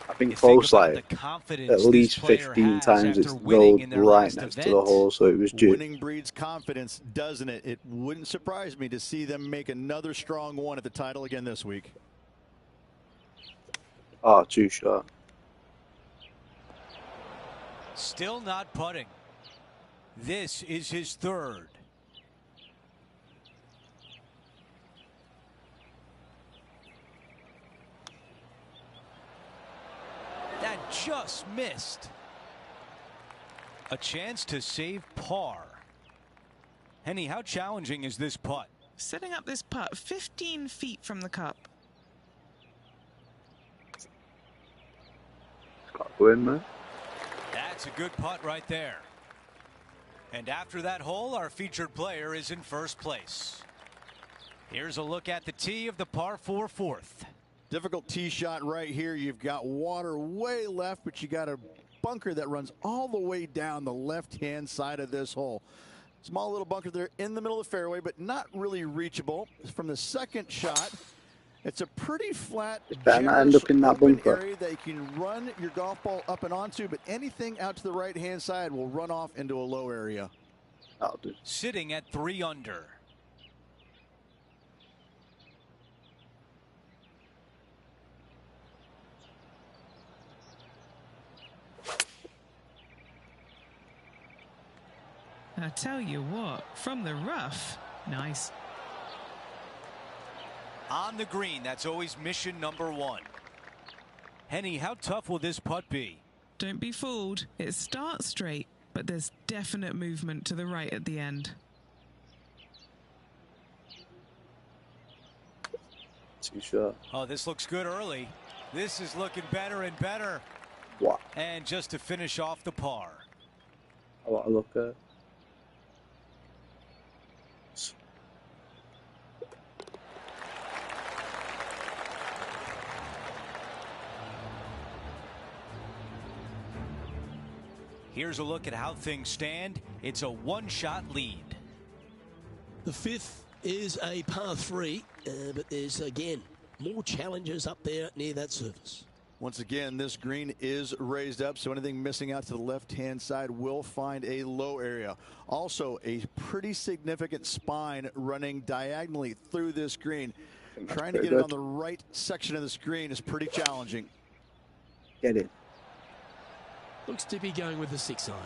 S8: I think close like at least 15 times it's rolled right next to the hole, so it was due.
S1: Winning breeds confidence, doesn't it? It wouldn't surprise me to see them make another strong 1 at the title again this week.
S8: Oh, too short.
S7: Still not putting. This is his 3rd. That just missed. A chance to save par. Henny, how challenging is this putt?
S4: Setting up this putt 15 feet from the cup.
S8: Got to win, man.
S7: That's a good putt right there. And after that hole, our featured player is in first place. Here's a look at the tee of the par 4 fourth.
S1: Difficult tee shot right here. You've got water way left, but you got a bunker that runs all the way down the left-hand side of this hole. Small little bunker there in the middle of the fairway, but not really reachable. From the second shot, it's a pretty flat,
S8: better not end up in that bunker
S1: area that you can run your golf ball up and onto, but anything out to the right-hand side will run off into a low area.
S8: That'll do.
S7: Sitting at 3 under.
S4: I tell you what, from the rough, nice.
S7: On the green, that's always mission number one. Henny, how tough will this putt be?
S4: Don't be fooled. It starts straight, but there's definite movement to the right at the end.
S8: Too short.
S7: Oh, this looks good early. This is looking better and better.
S8: What?
S7: And just to finish off the par.
S8: I want to look at.
S7: Here's a look at how things stand. It's a one-shot lead.
S2: The fifth is a par 3, but there's, again, more challenges up there near that surface.
S1: Once again, this green is raised up, so anything missing out to the left-hand side will find a low area. Also, a pretty significant spine running diagonally through this green. Trying to get it on the right section of the screen is pretty challenging.
S8: Get it.
S2: Looks to be going with the 6 iron.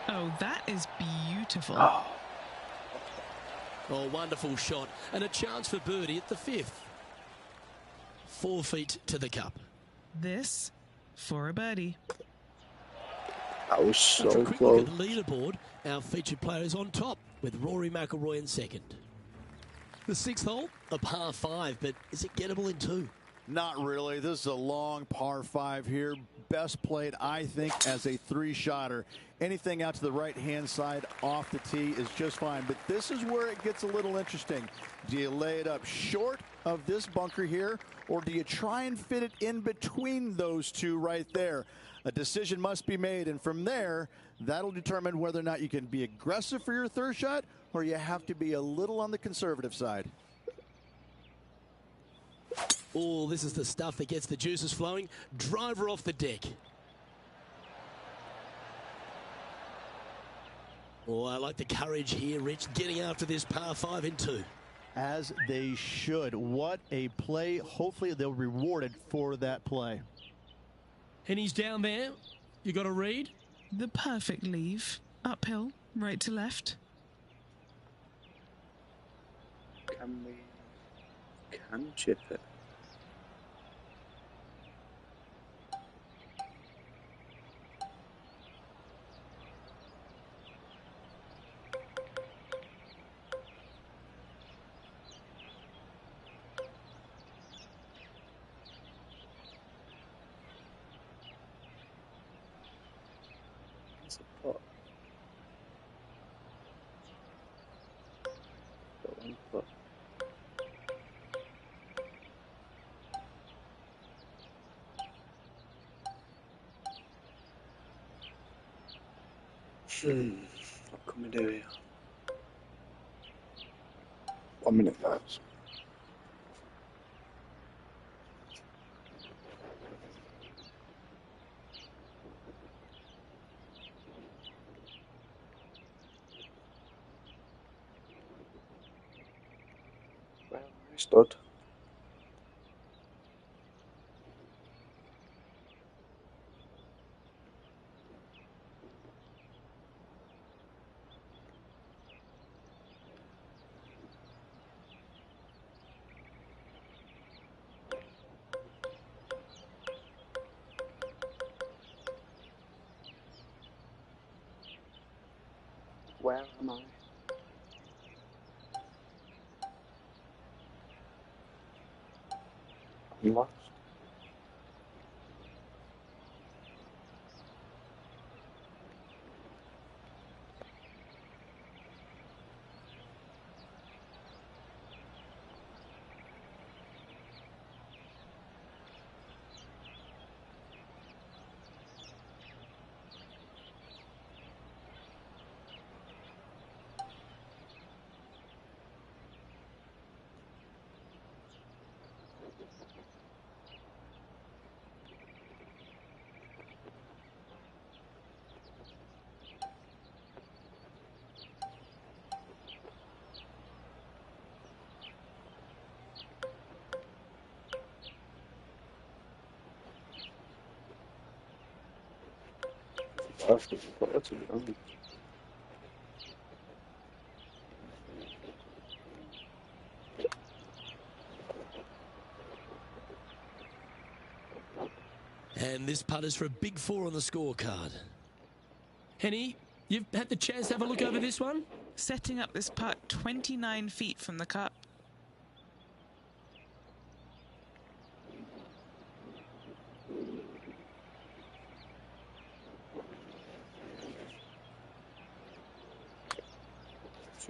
S4: Oh, that is beautiful.
S8: Oh.
S2: Oh, wonderful shot. And a chance for birdie at the 5th. 4 feet to the cup.
S4: This for a birdie.
S8: That was so
S2: After a quick
S8: close.
S2: look at the leaderboard, our featured player is on top with Rory McIlroy in second. The 6th hole, a par 5, but is it gettable in 2?
S1: Not really. This is a long par 5 here. Best played, I think, as a 3-shotter. Anything out to the right-hand side off the tee is just fine. But this is where it gets a little interesting. Do you lay it up short of this bunker here, or do you try and fit it in between those two right there? A decision must be made, and from there, that'll determine whether or not you can be aggressive for your 3rd shot, or you have to be a little on the conservative side.
S2: Oh, this is the stuff that gets the juices flowing. Driver off the deck. Oh, I like the courage here, Rich, getting after this par 5 in 2.
S1: As they should. What a play. Hopefully they'll be rewarded for that play.
S2: And he's down there. You got a read?
S4: The perfect leave. Uphill, right to left.
S8: Can chip it. It's a pot. Got one pot. What can we do here? 1 minute, guys. Well, stood. Where am I? I'm lost. perfect putter, to be honest.
S2: And this putt is for a big 4 on the scorecard. Henny, you've had the chance to have a look over this one?
S4: Setting up this putt 29 feet from the cup.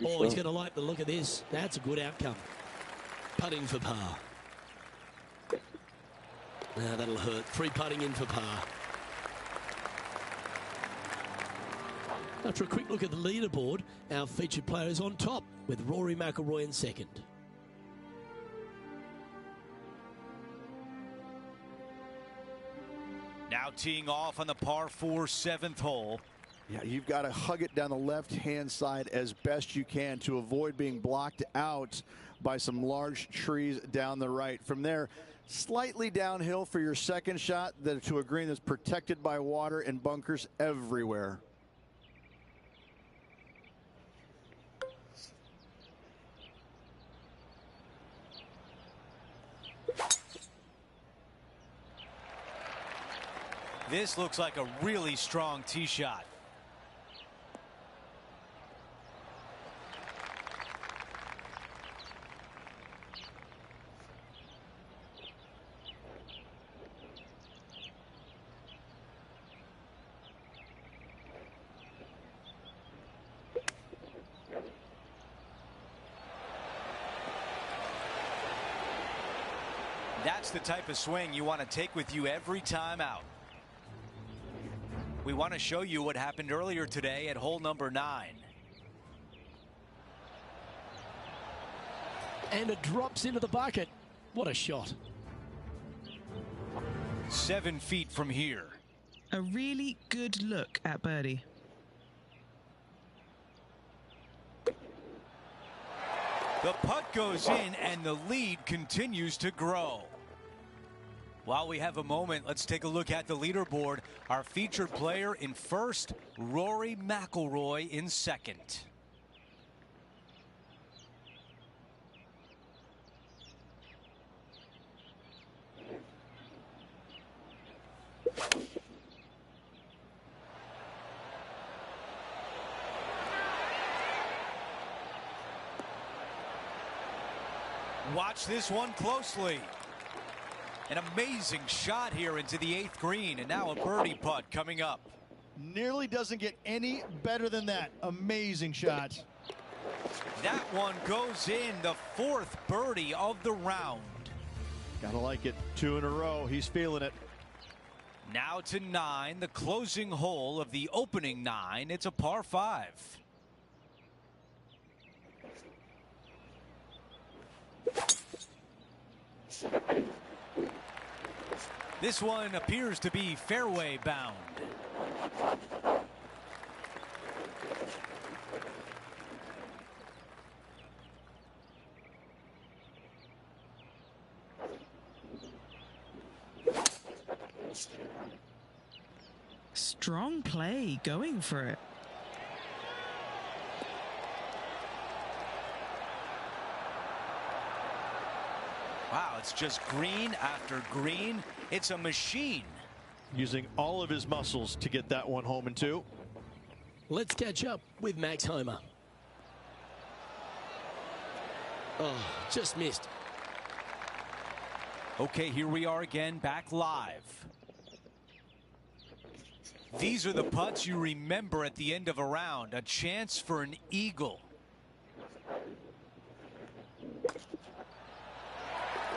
S2: Oh, he's going to like the look of this. That's a good outcome. Putting for par. Now that'll hurt. 3 putting in for par. After a quick look at the leaderboard, our featured player is on top with Rory McIlroy in second.
S7: Now teeing off on the par 4 7th hole.
S1: Yeah, you've got to hug it down the left-hand side as best you can to avoid being blocked out by some large trees down the right. From there, slightly downhill for your second shot to a green that's protected by water and bunkers everywhere.
S7: This looks like a really strong tee shot. That's the type of swing you want to take with you every time out. We want to show you what happened earlier today at hole number 9.
S2: And it drops into the bucket. What a shot.
S7: 7 feet from here.
S4: A really good look at birdie.
S7: The putt goes in and the lead continues to grow. While we have a moment, let's take a look at the leaderboard. Our featured player in first, Rory McIlroy in second. Watch this one closely. An amazing shot here into the 8th green, and now a birdie putt coming up.
S1: Nearly doesn't get any better than that. Amazing shot.
S7: That one goes in, the 4th birdie of the round.
S1: Gotta like it. 2 in a row. He's feeling it.
S7: Now to 9, the closing hole of the opening 9. It's a par 5. This one appears to be fairway bound.
S4: Strong play, going for it.
S7: Wow, it's just green after green. It's a machine.
S1: Using all of his muscles to get that one home in 2.
S2: Let's catch up with Max Homer. Oh, just missed.
S7: Okay, here we are again, back live. These are the putts you remember at the end of a round. A chance for an eagle.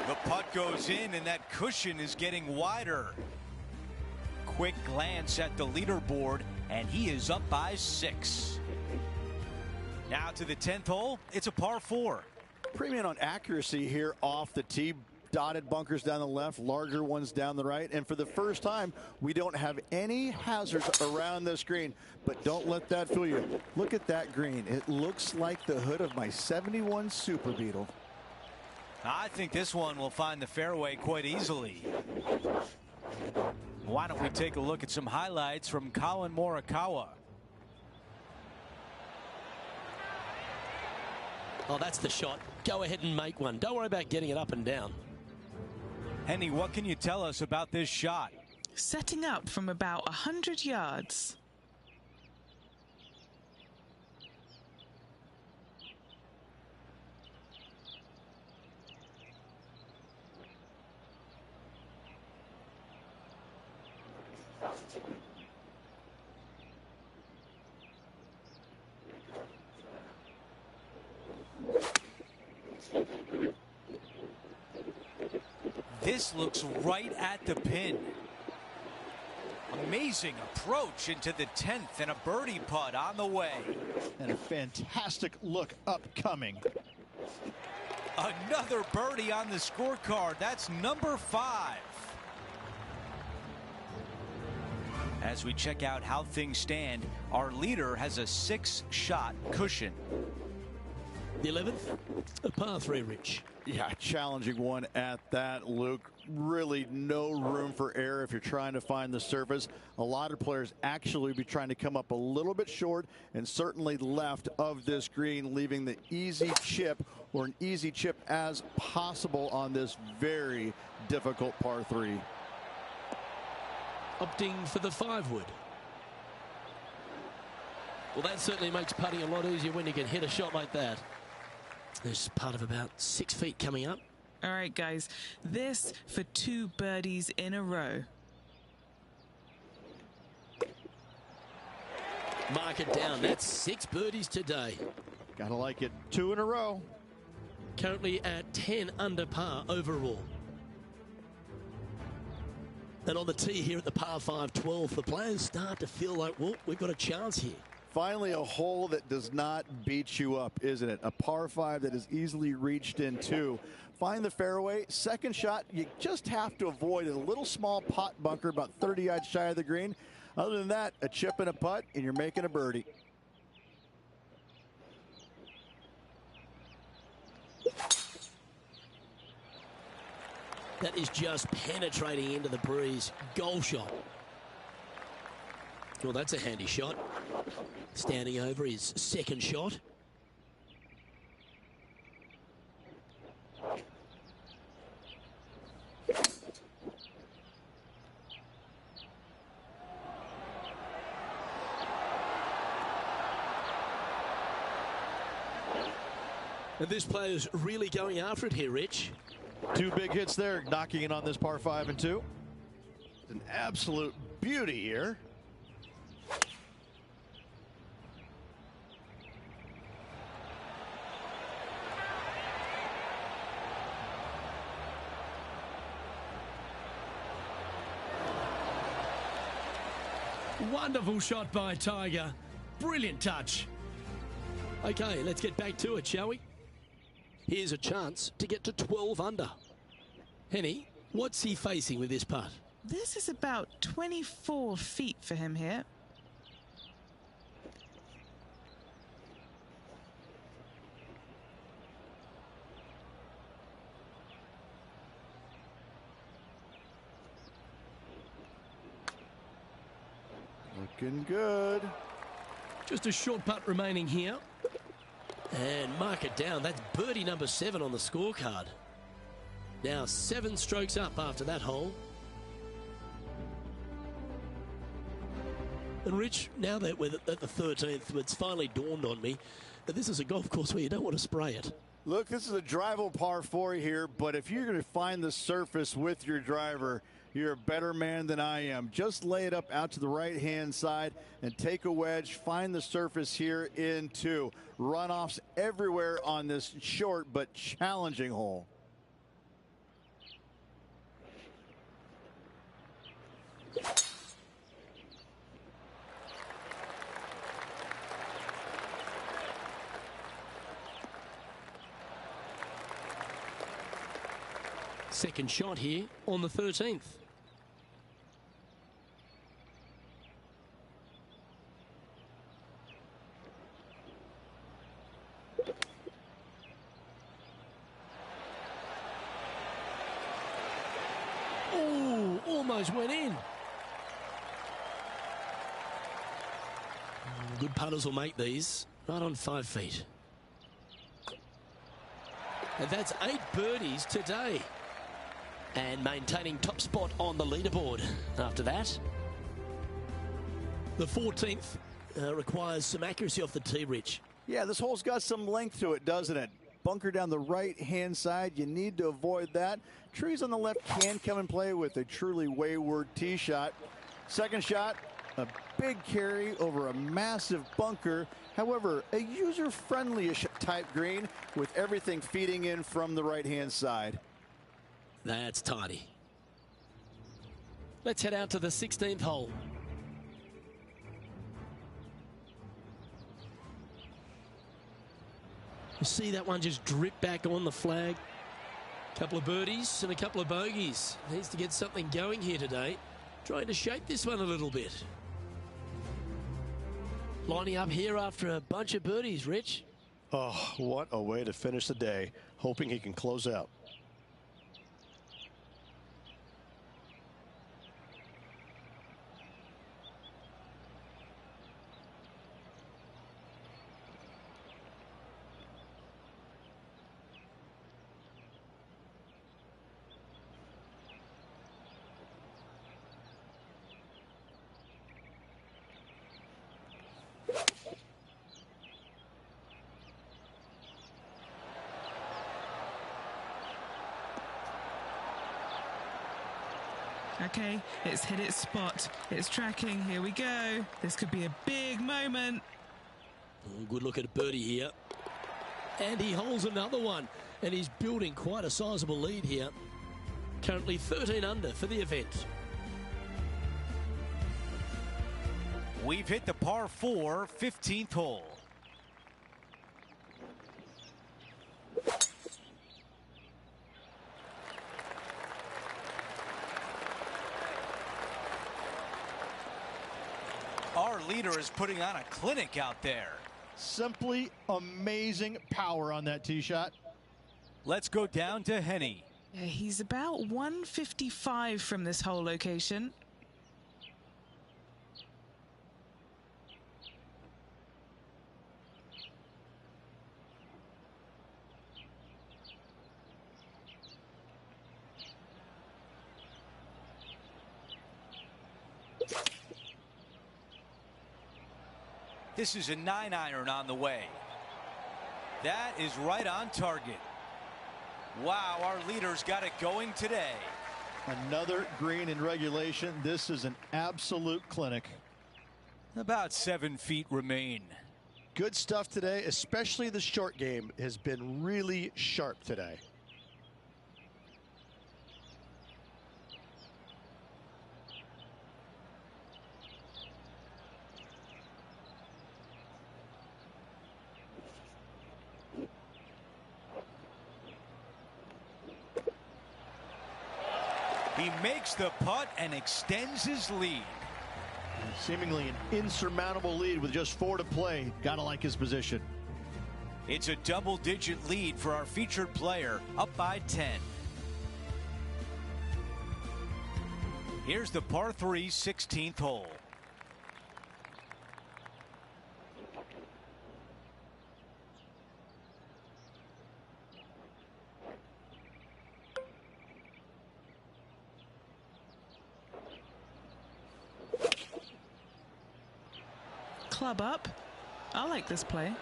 S7: The putt goes in, and that cushion is getting wider. Quick glance at the leaderboard, and he is up by 6. Now to the 10th hole. It's a par 4.
S1: Premium on accuracy here off the tee. Dotted bunkers down the left, larger ones down the right. And for the first time, we don't have any hazards around this green. But don't let that fool you. Look at that green. It looks like the hood of my 71 Super Beetle.
S7: I think this one will find the fairway quite easily. Why don't we take a look at some highlights from Colin Morikawa?
S2: Oh, that's the shot. Go ahead and make one. Don't worry about getting it up and down.
S7: Henny, what can you tell us about this shot?
S4: Setting up from about 100 yards.
S7: This looks right at the pin. Amazing approach into the 10th and a birdie putt on the way.
S1: And a fantastic look upcoming.
S7: Another birdie on the scorecard. That's number 5. As we check out how things stand, our leader has a 6-shot cushion.
S2: The 11th, a par 3, Rich.
S1: Yeah, challenging one at that, Luke. Really no room for error if you're trying to find the surface. A lot of players actually be trying to come up a little bit short and certainly left of this green, leaving the easy chip or an easy chip as possible on this very difficult par 3.
S2: Opting for the 5-wood. Well, that certainly makes putting a lot easier when you can hit a shot like that. There's part of about 6 feet coming up.
S4: All right, guys. This for 2 birdies in a row.
S2: Mark it down. That's 6 birdies today.
S1: Gotta like it. 2 in a row.
S2: Currently at 10 under par overall. And on the tee here at the par 5 12th, the players start to feel like, well, we've got a chance here.
S1: Finally, a hole that does not beat you up, isn't it? A par 5 that is easily reached into. Find the fairway. Second shot, you just have to avoid a little small pot bunker about 30 yards shy of the green. Other than that, a chip and a putt, and you're making a birdie.
S2: That is just penetrating into the breeze. Goal shot. Well, that's a handy shot. Standing over his second shot. And this player's really going after it here, Rich.
S1: 2 big hits there, knocking in on this par 5 and 2. It's an absolute beauty here.
S2: Wonderful shot by Tiger. Brilliant touch. Okay, let's get back to it, shall we? Here's a chance to get to 12 under. Henny, what's he facing with this putt?
S4: This is about 24 feet for him here.
S1: Looking good.
S2: Just a short putt remaining here. And mark it down. That's birdie number 7 on the scorecard. Now 7 strokes up after that hole. And Rich, now that we're at the 13th, it's finally dawned on me that this is a golf course where you don't want to spray it.
S1: Look, this is a drivable par 4 here, but if you're going to find the surface with your driver, you're a better man than I am. Just lay it up out to the right-hand side and take a wedge. Find the surface here in 2. Runoffs everywhere on this short but challenging hole.
S2: Second shot here on the 13th. Oh, almost went in. Good putters will make these right on 5 feet. And that's 8 birdies today. And maintaining top spot on the leaderboard after that. The 14th requires some accuracy off the tee, Rich.
S1: Yeah, this hole's got some length to it, doesn't it? Bunker down the right-hand side. You need to avoid that. Trees on the left can come and play with a truly wayward tee shot. Second shot, a big carry over a massive bunker. However, a user-friendly-ish type green with everything feeding in from the right-hand side.
S2: That's tidy. Let's head out to the 16th hole. You see that one just drip back on the flag. Couple of birdies and a couple of bogeys. Needs to get something going here today. Trying to shape this one a little bit. Lining up here after a bunch of birdies, Rich.
S6: Oh, what a way to finish the day. Hoping he can close out.
S4: Okay, it's hit its spot. It's tracking. Here we go. This could be a big moment.
S2: Good look at a birdie here. And he holds another one. And he's building quite a sizable lead here. Currently 13 under for the event.
S7: We've hit the par 4 15th hole. Our leader is putting on a clinic out there.
S1: Simply amazing power on that tee shot.
S7: Let's go down to Henny.
S4: Yeah, he's about 155 from this hole location.
S7: This is a 9-iron on the way. That is right on target. Wow, our leader's got it going today.
S1: Another green in regulation. This is an absolute clinic.
S7: About 7 feet remain.
S6: Good stuff today, especially the short game has been really sharp today.
S7: He makes the putt and extends his lead.
S1: Seemingly an insurmountable lead with just 4 to play. Gotta like his position.
S7: It's a double-digit lead for our featured player, up by 10. Here's the par 3 16th hole.
S4: Club up. I like this play.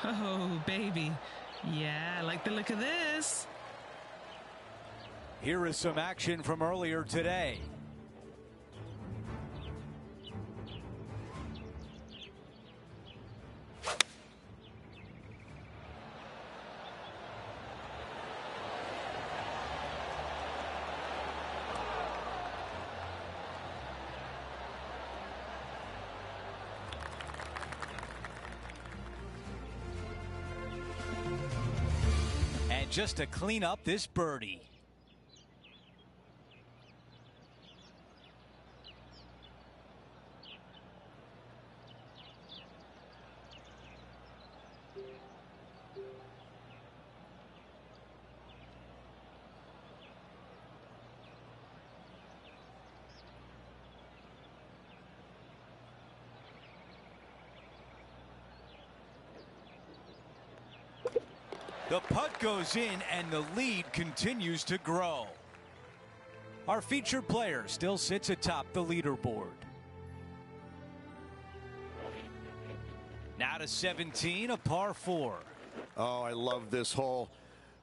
S4: Oh, baby. Yeah, I like the look of this.
S7: Here is some action from earlier today. Just to clean up this birdie. The putt goes in and the lead continues to grow. Our featured player still sits atop the leaderboard. Now to 17, a par 4.
S6: Oh, I love this hole.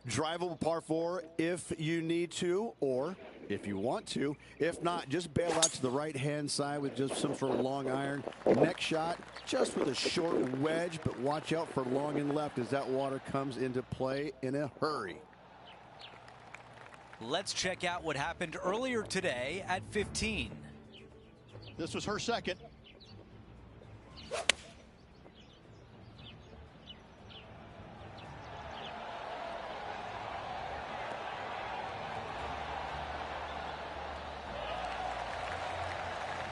S6: Drivable par 4 if you need to, or if you want to. If not, just bail out to the right-hand side with just some sort of long iron. Next shot, just with a short wedge, but watch out for long and left as that water comes into play in a hurry.
S7: Let's check out what happened earlier today at 15.
S1: This was her second.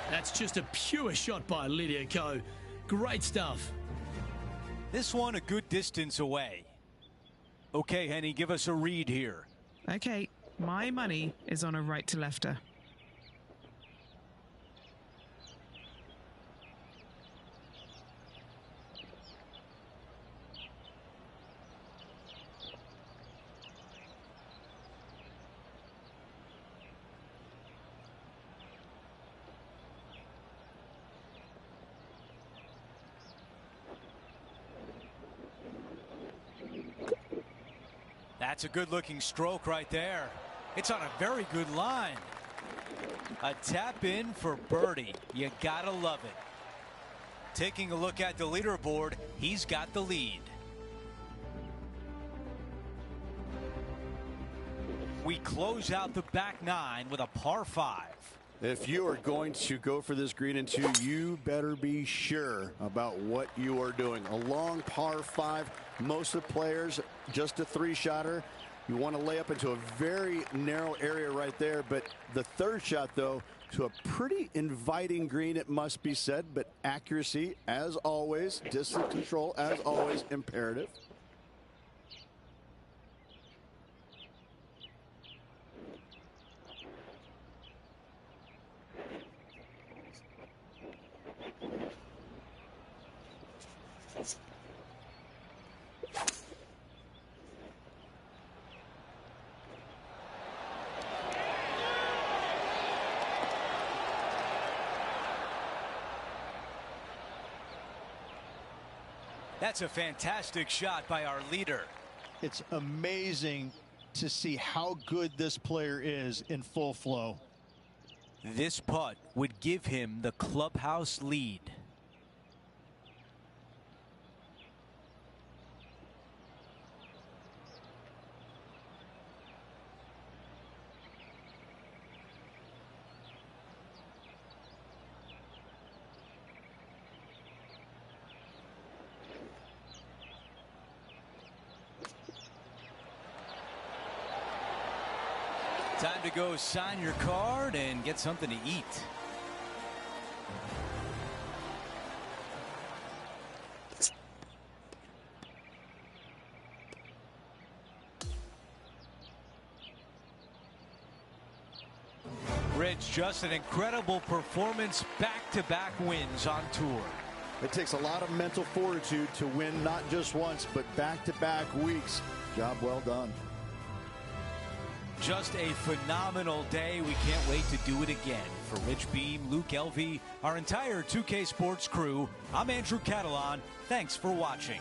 S2: That's just a pure shot by Lydia Ko. Great stuff.
S7: This one a good distance away. Okay, Henny, give us a read here.
S4: Okay, my money is on a right to lefter.
S7: That's a good-looking stroke right there. It's on a very good line. A tap in for birdie. You gotta love it. Taking a look at the leaderboard, he's got the lead. We close out the back 9 with a par 5.
S6: If you are going to go for this green in 2, you better be sure about what you are doing. A long par 5. Most of the players, just a 3-shotter. You want to lay up into a very narrow area right there. But the third shot, though, to a pretty inviting green, it must be said. But accuracy, as always, distance control, as always, imperative.
S7: That's a fantastic shot by our leader.
S1: It's amazing to see how good this player is in full flow.
S7: This putt would give him the clubhouse lead. Time to go sign your card and get something to eat. Rich, just an incredible performance, back-to-back wins on tour.
S6: It takes a lot of mental fortitude to win not just once, but back-to-back weeks. Job well done.
S7: Just a phenomenal day. We can't wait to do it again. For Rich Beam, Luke Elvey, our entire 2K Sports crew, I'm Andrew Catalan. Thanks for watching.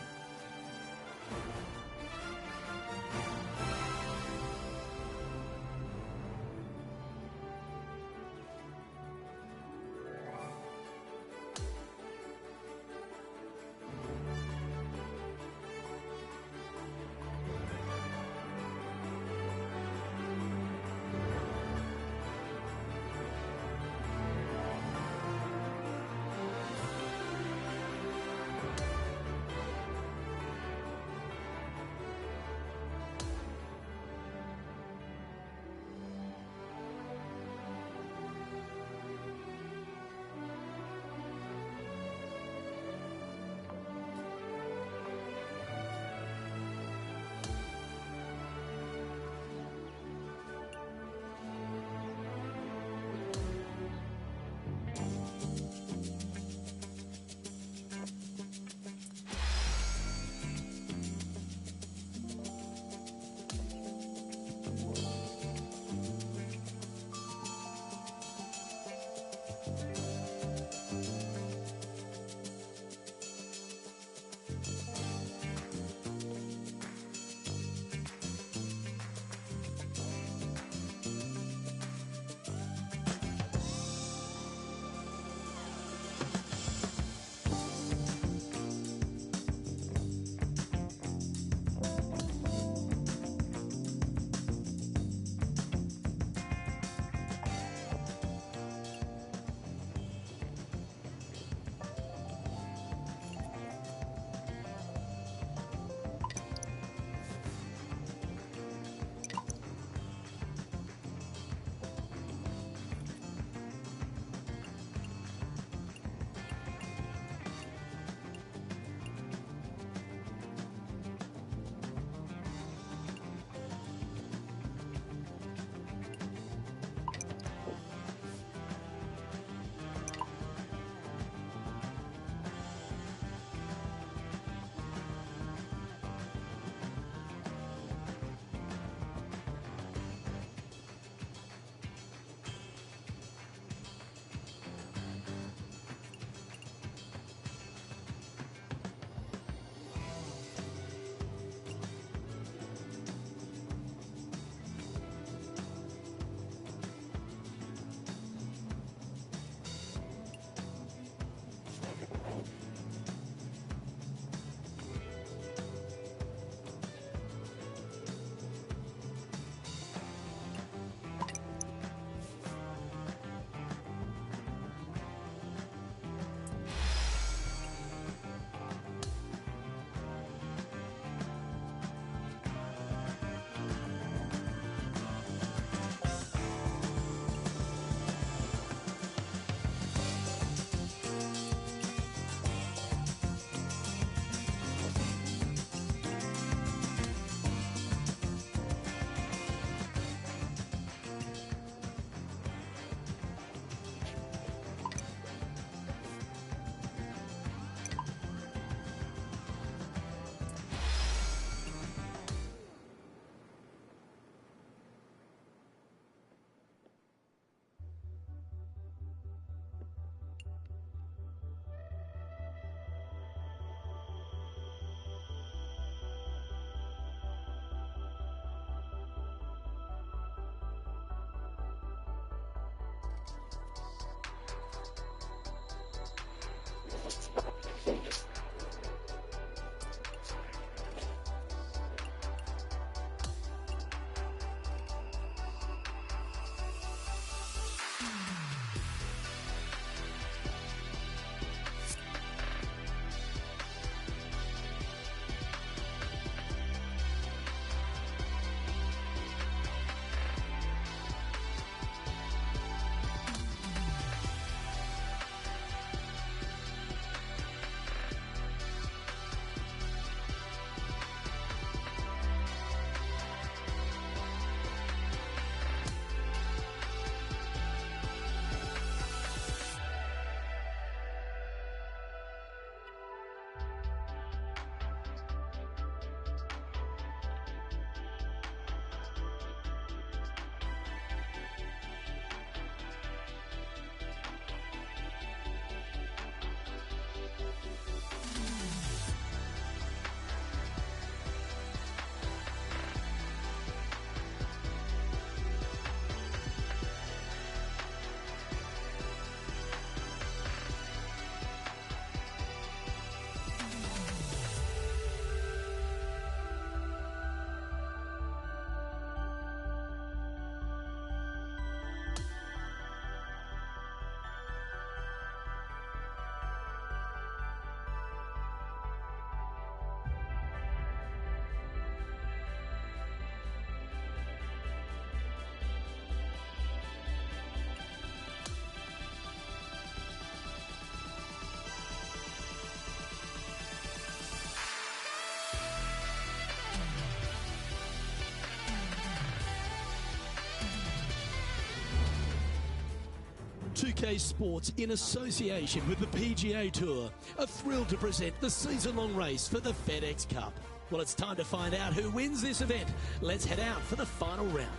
S2: 2K Sports, in association with the PGA Tour, are thrilled to present the season-long race for the FedEx Cup. Well, it's time to find out who wins this event. Let's head out for the final round.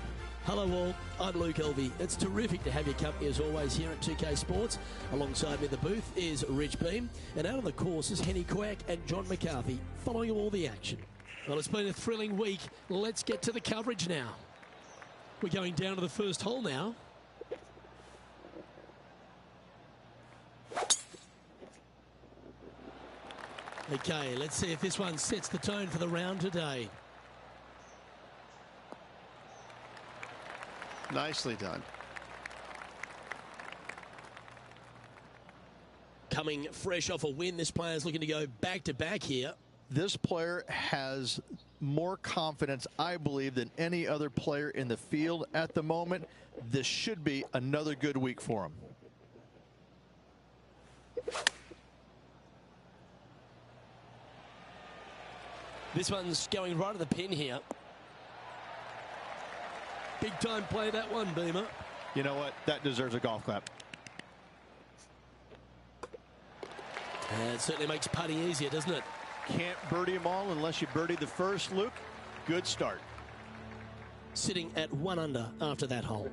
S2: Hello all, I'm Luke Elvey. It's terrific to have your company as always here at 2K Sports. Alongside me in the booth is Rich Beam, and out on the course is Henny Quack and John McCarthy, following all the action. Well, it's been a thrilling week. Let's get to the coverage now. We're going down to the first hole now. Okay, let's see if this one sets the tone for the round today.
S3: Nicely done.
S2: Coming fresh off a win, this player's looking to go back-to-back here.
S3: This player has more confidence, I believe, than any other player in the field at the moment. This should be another good week for him.
S2: This one's going right at the pin here. Big time play, that one, Beamer.
S3: You know what? That deserves a golf clap.
S2: And it certainly makes putting easier, doesn't it?
S3: Can't birdie them all unless you birdie the first, Luke. Good start.
S2: Sitting at 1 under after that hole.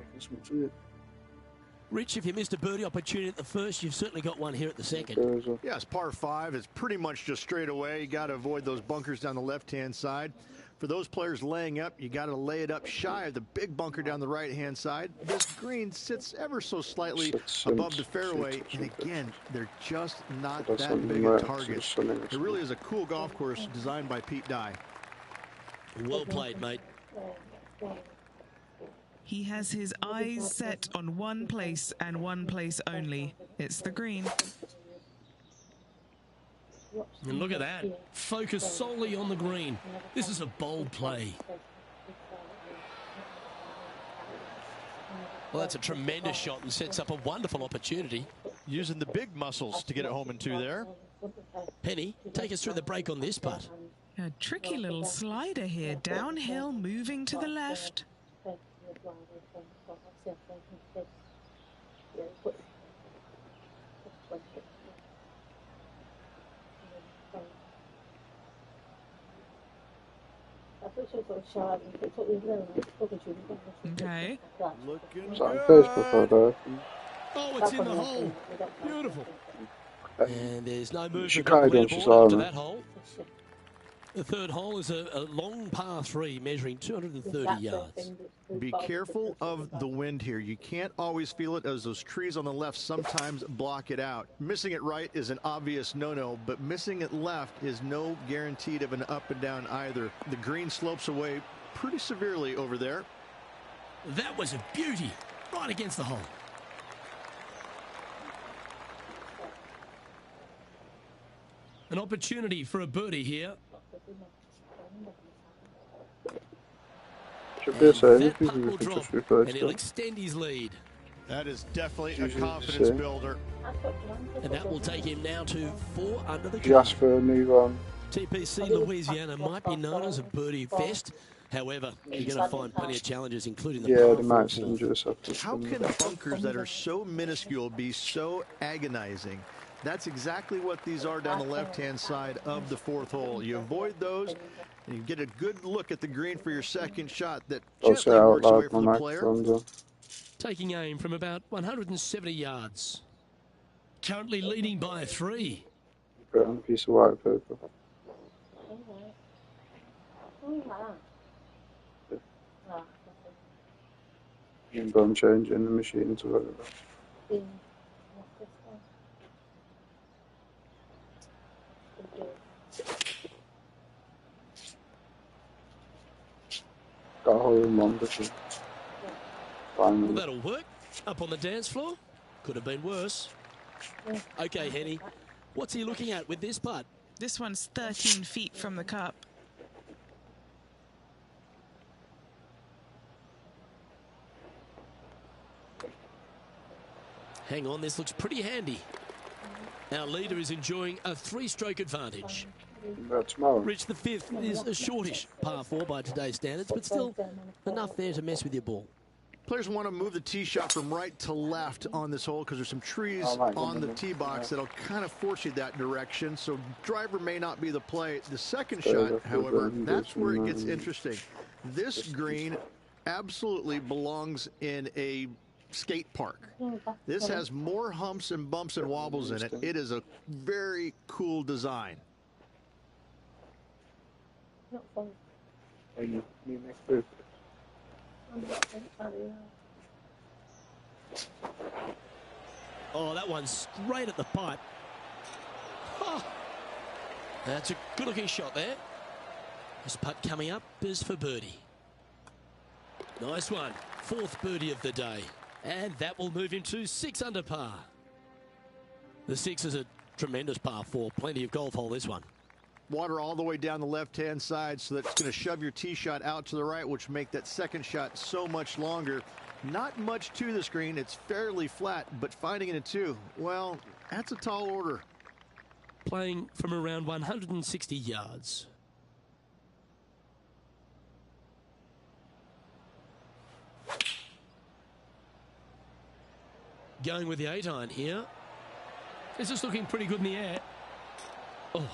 S2: Rich, if you missed a birdie opportunity at the first, you've certainly got one here at the second.
S3: Yeah, it's par 5. It's pretty much just straight away. You got to avoid those bunkers down the left-hand side. For those players laying up, you got to lay it up shy of the big bunker down the right-hand side. This green sits ever so slightly above the fairway, and again, they're just not that big a target. It really is a cool golf course designed by Pete Dye.
S2: Well played, mate.
S4: He has his eyes set on one place and one place only. It's the green.
S2: And look at that. Focus solely on the green. This is a bold play. Well, that's a tremendous shot and sets up a wonderful opportunity.
S3: Using the big muscles to get it home in 2 there.
S2: Penny, take us through the break on this putt.
S4: A tricky little slider here. Downhill, moving to the left. Okay.
S2: Looking good. Oh, it's in the hole. Beautiful. And there's no movement after that hole. The third hole is a long par 3 measuring 230 yards.
S3: Be careful of the wind here. You can't always feel it as those trees on the left sometimes block it out. Missing it right is an obvious no-no, but missing it left is no guaranteed of an up and down either. The green slopes away pretty severely over there.
S2: That was a beauty, right against the hole. An opportunity for a birdie here. And that putt will drop, and he'll extend his lead.
S3: That is definitely a confidence builder.
S2: And that will take him now to 4 under the
S8: Jasper, move on.
S2: TPC Louisiana might be known as a birdie fest. However, you're going to find plenty of challenges, including the
S8: max.
S3: How can bunkers that are so minuscule be so agonizing? That's exactly what these are down the left-hand side of the 4th hole. You avoid those, and you get a good look at the green for your second shot that gently works away from the player.
S2: Taking aim from about 170 yards. Currently leading by 3.
S8: Put on a piece of white paper. And go and change in the machine to whatever. Got a hole in one,
S2: well, that'll work. Up on the dance floor. Could have been worse. Okay, Henny. What's he looking at with this putt?
S4: This one's 13 feet from the cup.
S2: Hang on, this looks pretty handy. Our leader is enjoying a 3-stroke advantage. Rich, the 5th is a shortish par 4 by today's standards, but still enough there to mess with your ball.
S3: Players want to move the tee shot from right to left on this hole because there's some trees on the tee box that'll kind of force you that direction. So driver may not be the play. The second shot, however, that's where it gets interesting. This green absolutely belongs in a skate park. This has more humps and bumps and wobbles in it. It is a very cool design.
S2: Oh, that one's straight at the pipe. Oh, that's a good-looking shot there. This putt coming up is for birdie. Nice one. 4th birdie of the day. And that will move him to 6 under par. The 6 is a tremendous par 4. Plenty of golf hole, this one.
S3: Water all the way down the left-hand side, so that's going to shove your tee shot out to the right, which make that second shot so much longer. Not much to the screen. It's fairly flat, but finding it a 2, well, that's a tall order.
S2: Playing from around 160 yards. Going with the 8-iron here. This is looking pretty good in the air. Oh,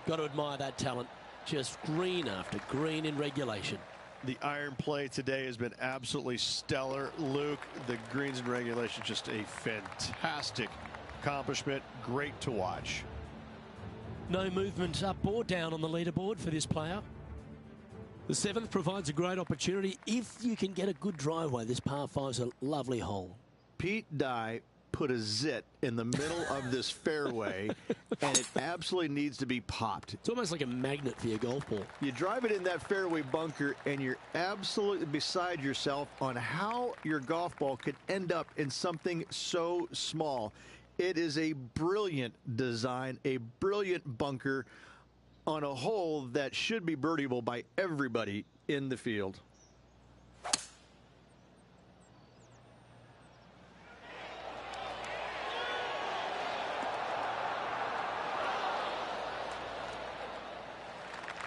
S2: got to admire that talent. Just green after green in regulation.
S6: The iron play today has been absolutely stellar. Luke, the greens in regulation, just a fantastic accomplishment. Great to watch.
S2: No movement up or down on the leaderboard for this player. The 7th provides a great opportunity if you can get a good driveway. This par 5's a lovely hole.
S3: Pete Dye put a zit in the middle of this fairway, and it absolutely needs to be popped.
S2: It's almost like a magnet for your golf ball.
S3: You drive it in that fairway bunker, and you're absolutely beside yourself on how your golf ball could end up in something so small. It is a brilliant design, a brilliant bunker on a hole that should be birdieable by everybody in the field.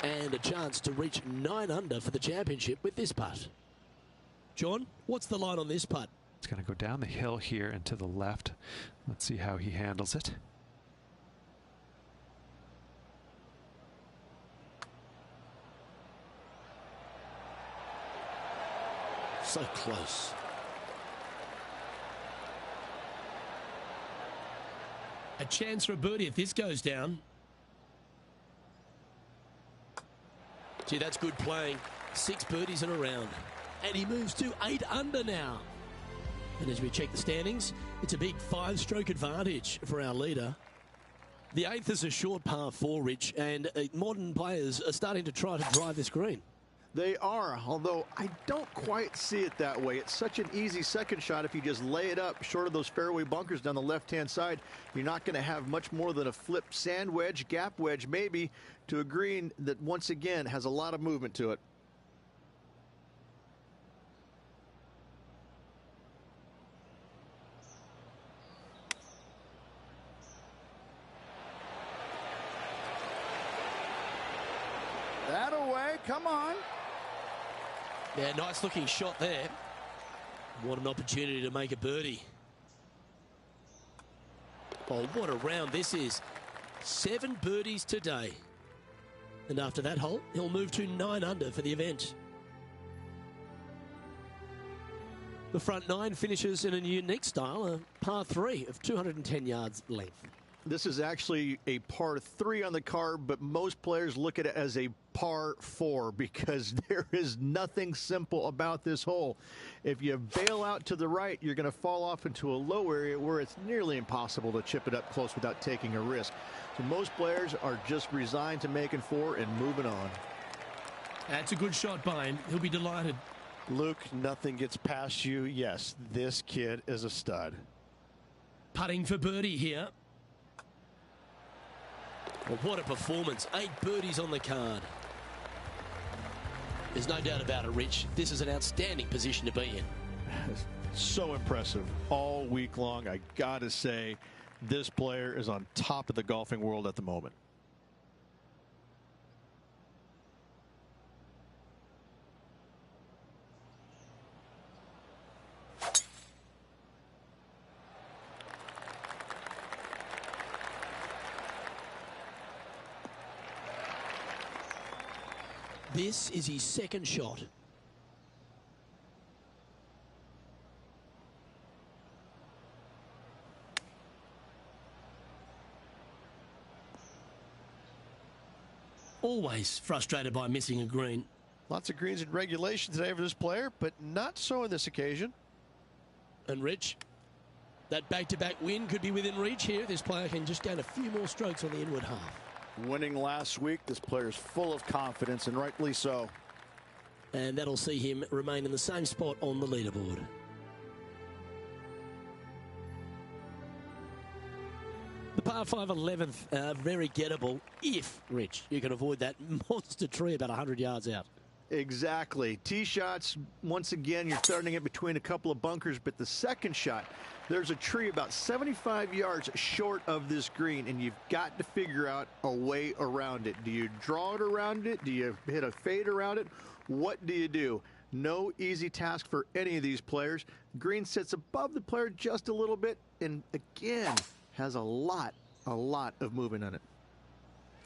S2: And a chance to reach 9 under for the championship with this putt. John, what's the line on this putt?
S5: It's going to go down the hill here and to the left. Let's see how he handles it.
S2: So close. A chance for a birdie if this goes down. Gee, that's good playing. 6 birdies in a round. And he moves to 8 under now. And as we check the standings, it's a big 5-stroke advantage for our leader. The 8th is a short par 4, Rich, and modern players are starting to try to drive this green.
S3: They are, although I don't quite see it that way. It's such an easy second shot if you just lay it up short of those fairway bunkers down the left-hand side. You're not going to have much more than a flip sand wedge, gap wedge maybe, to a green that once again has a lot of movement to it.
S6: That away, come on.
S2: Yeah, nice looking shot there. What an opportunity to make a birdie. Oh, what a round this is. 7 birdies today. And after that hole, he'll move to 9 under for the event. The front 9 finishes in a unique style, a par 3 of 210 yards length.
S3: This is actually a par 3 on the card, but most players look at it as a par 4 because there is nothing simple about this hole. If you bail out to the right, you're going to fall off into a low area where it's nearly impossible to chip it up close without taking a risk. So most players are just resigned to making 4 and moving on.
S2: That's a good shot by him. He'll be delighted.
S6: Luke, nothing gets past you. Yes, this kid is a stud.
S2: Putting for birdie here. Well, what a performance. 8 birdies on the card. There's no doubt about it, Rich. This is an outstanding position to be in.
S6: So impressive all week long. I gotta say, this player is on top of the golfing world at the moment.
S2: This is his second shot. Always frustrated by missing a green.
S3: Lots of greens in regulation today for this player, but not so on this occasion.
S2: And Rich, that back-to-back win could be within reach here. This player can just gain a few more strokes on the inward half.
S6: Winning last week, this player's full of confidence, and rightly so.
S2: And that'll see him remain in the same spot on the leaderboard. The par 5 11th, very gettable if, Rich, you can avoid that monster tree about 100 yards out.
S3: Exactly. Tee shots, once again, you're starting it between a couple of bunkers, but the second shot, there's a tree about 75 yards short of this green, and you've got to figure out a way around it. Do you draw it around it? Do you hit a fade around it? What do you do? No easy task for any of these players. Green sits above the player just a little bit, and again, has a lot of movement on it.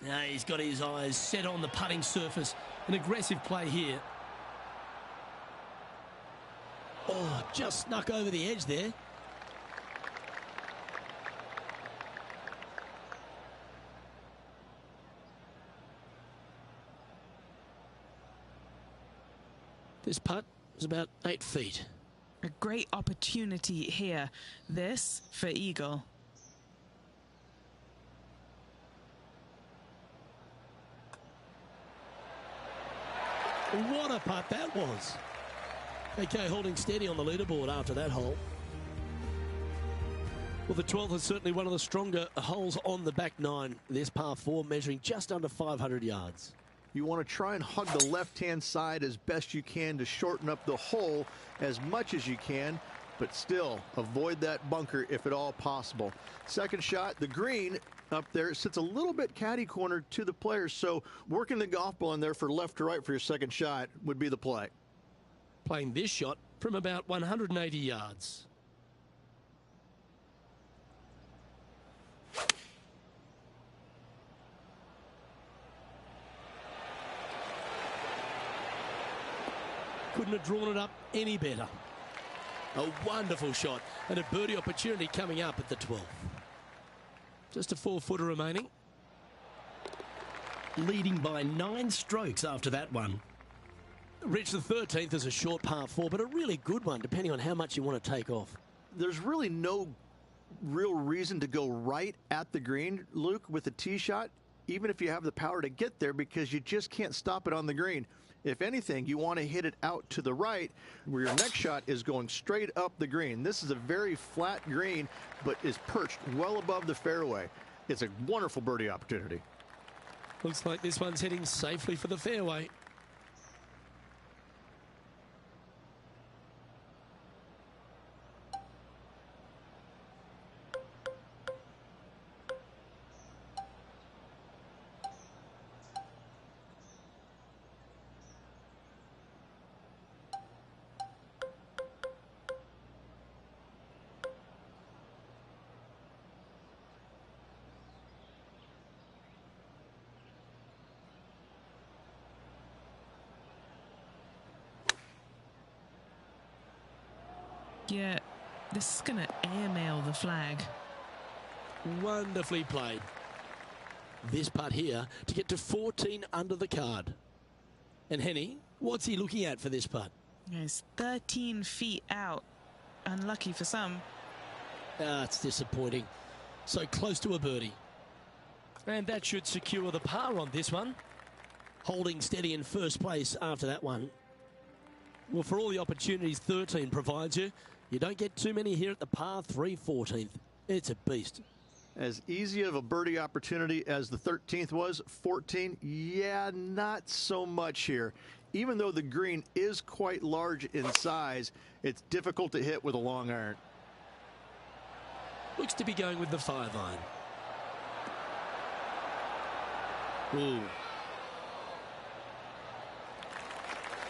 S2: Now he's got his eyes set on the putting surface. An aggressive play here. Oh, just snuck over the edge there. This putt is about 8 feet.
S4: A great opportunity here. This for eagle.
S2: What a putt that was. Okay, holding steady on the leaderboard after that hole. Well, the 12th is certainly one of the stronger holes on the back nine. This par 4 measuring just under 500 yards.
S3: You want to try and hug the left-hand side as best you can to shorten up the hole as much as you can, but still avoid that bunker if at all possible. Second shot, the green up there sits a little bit caddy corner to the players, so working the golf ball in there for left to right for your second shot would be the play.
S2: Playing this shot from about 180 yards. Couldn't have drawn it up any better. A wonderful shot and a birdie opportunity coming up at the 12th. Just a 4-footer remaining. Leading by 9 strokes after that one. Rich, the 13th is a short par 4, but a really good one depending on how much you want to take off.
S3: There's really no real reason to go right at the green, Luke, with a tee shot, even if you have the power to get there, because you just can't stop it on the green. If anything, you want to hit it out to the right, where your next shot is going straight up the green. This is a very flat green, but is perched well above the fairway. It's a wonderful birdie opportunity.
S2: Looks like this one's heading safely for the fairway.
S4: Yeah, this is going to airmail the flag.
S2: Wonderfully played. This putt here to get to 14 under the card. And Henny, what's he looking at for this putt?
S4: He's 13 feet out. Unlucky for some.
S2: Ah, it's disappointing. So close to a birdie. And that should secure the par on this one. Holding steady in first place after that one. Well, for all the opportunities 13 provides you, you don't get too many here at the par 3 14th. It's a beast.
S3: As easy of a birdie opportunity as the 13th was, 14, yeah, not so much here. Even though the green is quite large in size, it's difficult to hit with a long iron.
S2: Looks to be going with the 5-iron. Ooh.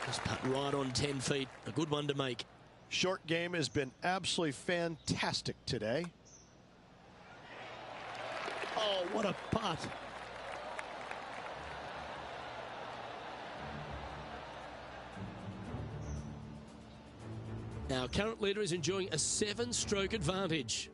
S2: This putt right on 10 feet. A good one to make.
S3: Short game has been absolutely fantastic today.
S2: Oh, what a putt. Our current leader is enjoying a 7-stroke advantage.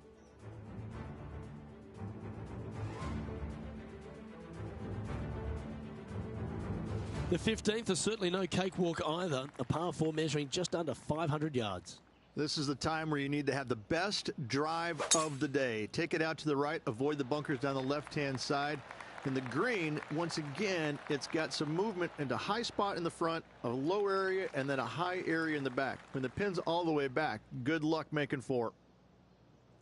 S2: The 15th is certainly no cakewalk either. A par 4 measuring just under 500 yards.
S3: This is the time where you need to have the best drive of the day. Take it out to the right, avoid the bunkers down the left-hand side. In the green, once again, it's got some movement into high spot in the front, a low area, and then a high area in the back. When the pin's all the way back, good luck making 4.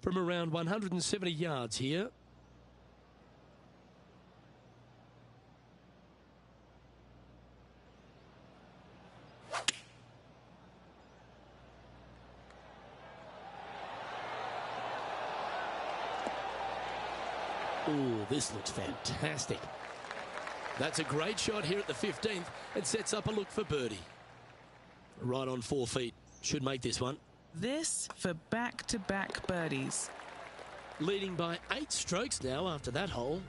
S2: From around 170 yards here. Oh, this looks fantastic. That's a great shot here at the 15th. It sets up a look for birdie. Right on 4 feet. Should make this one.
S4: This for back-to-back birdies.
S2: Leading by 8 strokes now after that hole.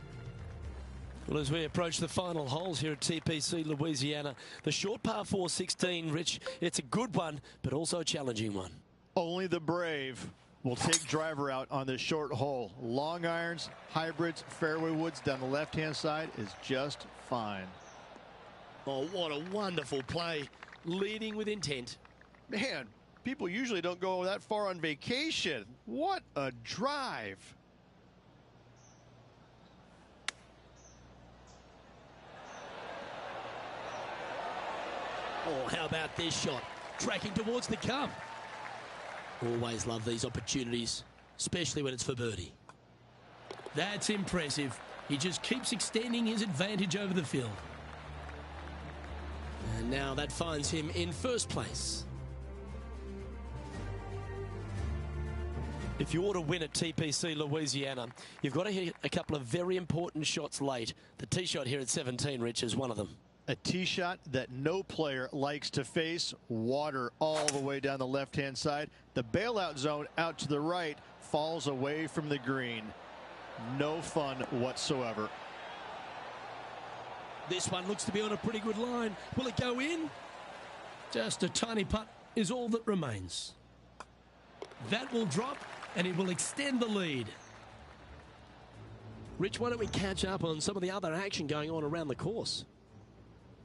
S2: Well, as we approach the final holes here at TPC Louisiana, the short par 4 16, Rich, it's a good one, but also a challenging one.
S1: Only the brave will take driver out on this short hole. Long irons, hybrids, fairway woods down the left-hand side is just fine.
S2: Oh, what a wonderful play. Leading with intent.
S3: Man, people usually don't go that far on vacation. What a drive.
S2: Oh, how about this shot? Tracking towards the cup. Always love these opportunities, especially when it's for birdie. That's impressive. He just keeps extending his advantage over the field. And now that finds him in first place. If you ought to win at TPC Louisiana, you've got to hit a couple of very important shots late. The tee shot here at 17, Rich, is one of them.
S1: A tee shot that no player likes to face. Water all the way down the left-hand side. The bailout zone out to the right falls away from the green. No fun whatsoever.
S2: This one looks to be on a pretty good line. Will it go in? Just a tiny putt is all that remains. That will drop and it will extend the lead. Rich, why don't we catch up on some of the other action going on around the course?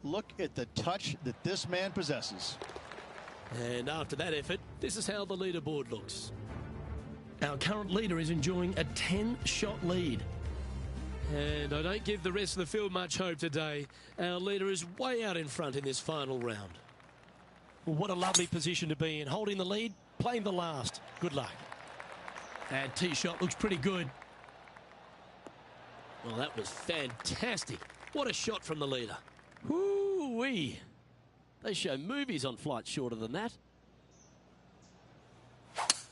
S1: Look at the touch that this man possesses.
S2: And after that effort, this is how the leaderboard looks. Our current leader is enjoying a 10-shot lead. And I don't give the rest of the field much hope today. Our leader is way out in front in this final round. Well, what a lovely position to be in. Holding the lead, playing the last. Good luck. And tee shot looks pretty good. Well, that was fantastic. What a shot from the leader. Whoo-wee. They show movies on flights shorter than that.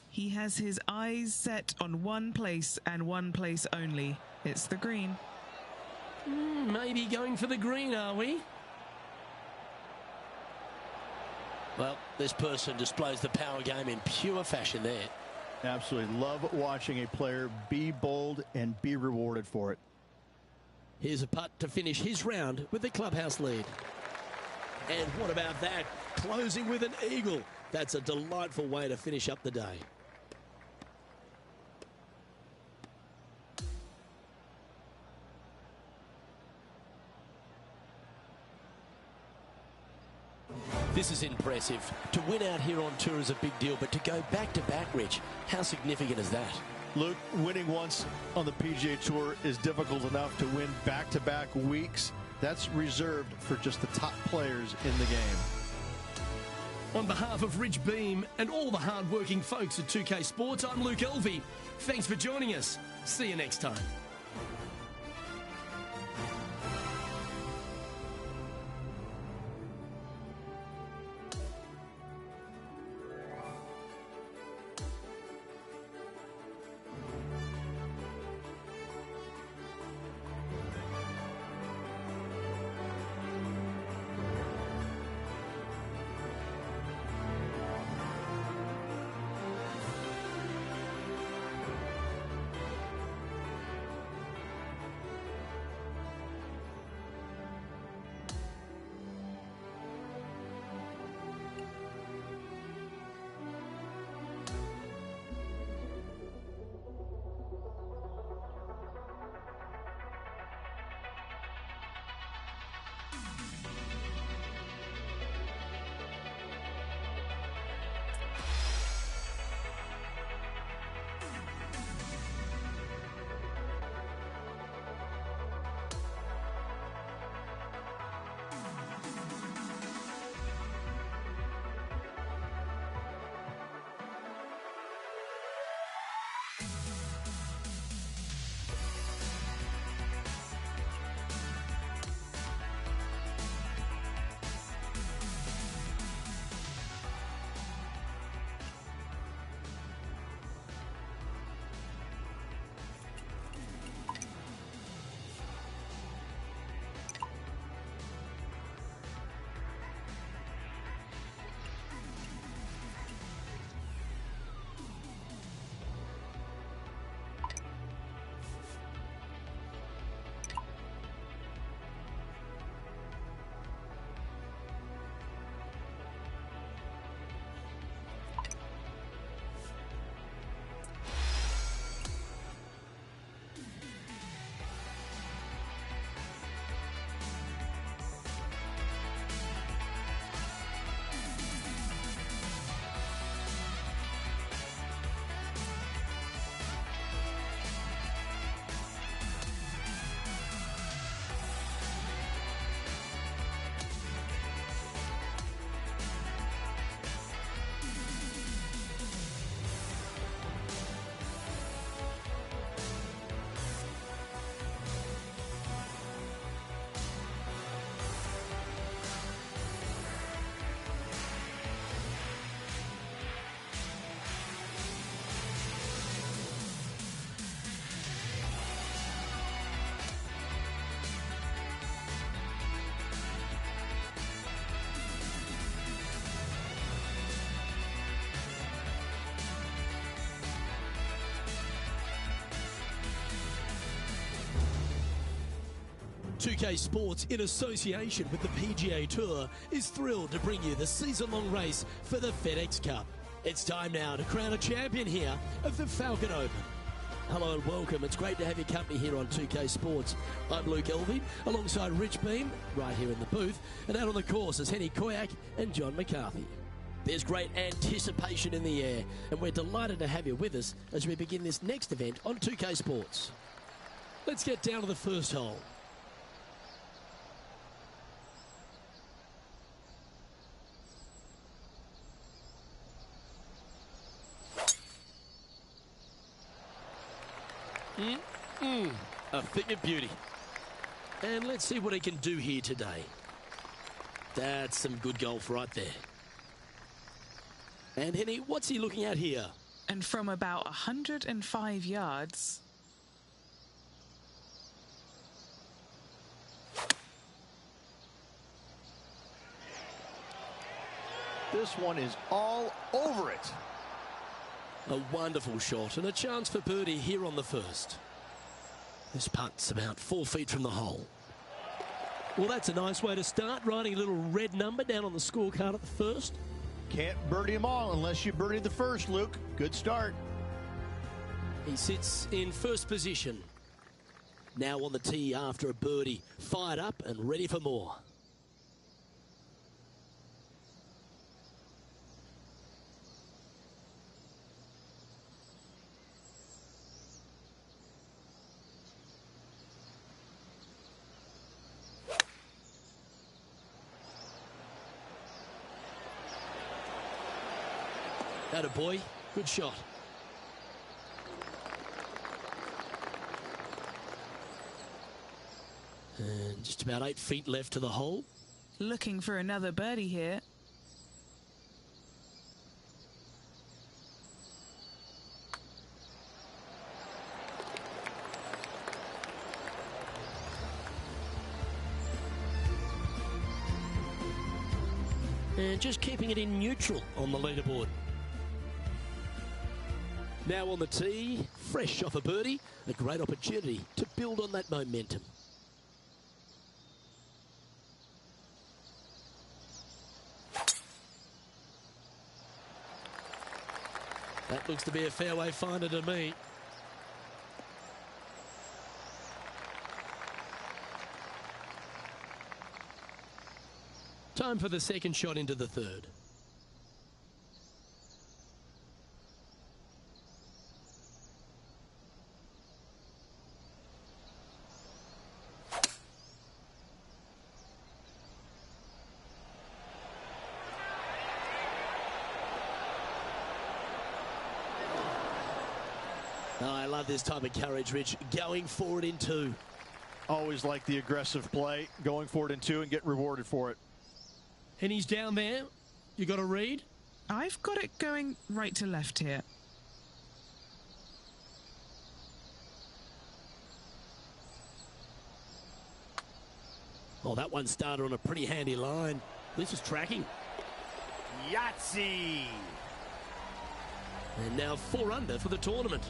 S4: He has his eyes set on one place and one place only. It's the green.
S2: Maybe going for the green, are we? Well, this person displays the power game in pure fashion there.
S1: Absolutely love watching a player be bold and be rewarded for it.
S2: Here's a putt to finish his round with the clubhouse lead. And what about that? Closing with an eagle. That's a delightful way to finish up the day. This is impressive. To win out here on tour is a big deal, but to go back-to-back, Rich, how significant is that?
S1: Luke, winning once on the PGA Tour is difficult enough. To win back-to-back weeks, that's reserved for just the top players in the game.
S2: On behalf of Rich Beam and all the hard-working folks at 2K Sports, I'm Luke Elvey. Thanks for joining us. See you next time. 2K Sports, in association with the PGA Tour, is thrilled to bring you the season-long race for the FedEx Cup. It's time now to crown a champion here of the Falcon Open. Hello and welcome. It's great to have your company here on 2K Sports. I'm Luke Elvey, alongside Rich Beam, right here in the booth, and out on the course is Henny Koyak and John McCarthy. There's great anticipation in the air, and we're delighted to have you with us as we begin this next event on 2K Sports. Let's get down to the first hole. A thing of beauty. And let's see what he can do here today. That's some good golf right there. And Henny, what's he looking at here?
S4: And from about 105 yards.
S1: This one is all over it.
S2: A wonderful shot and a chance for birdie here on the first. This putt's about 4 feet from the hole. Well, that's a nice way to start, writing a little red number down on the scorecard at the first.
S1: Can't birdie them all unless you birdie the first, Luke. Good start.
S2: He sits in first position. Now on the tee after a birdie. Fired up and ready for more. Atta boy, good shot. And just about 8 feet left to the hole.
S4: Looking for another birdie here.
S2: And just keeping it in neutral on the leaderboard. Now on the tee, fresh off a birdie, a great opportunity to build on that momentum. That looks to be a fairway finder to me. Time for the second shot into the third. Oh, I love this type of courage, Rich. Going forward in two.
S1: Always like the aggressive play, going forward in two and get rewarded for it.
S2: And he's down there. You got a read?
S4: I've got it going right to left here.
S2: Oh, that one started on a pretty handy line. This is tracking.
S6: Yahtzee!
S2: And now 4 under for the tournament.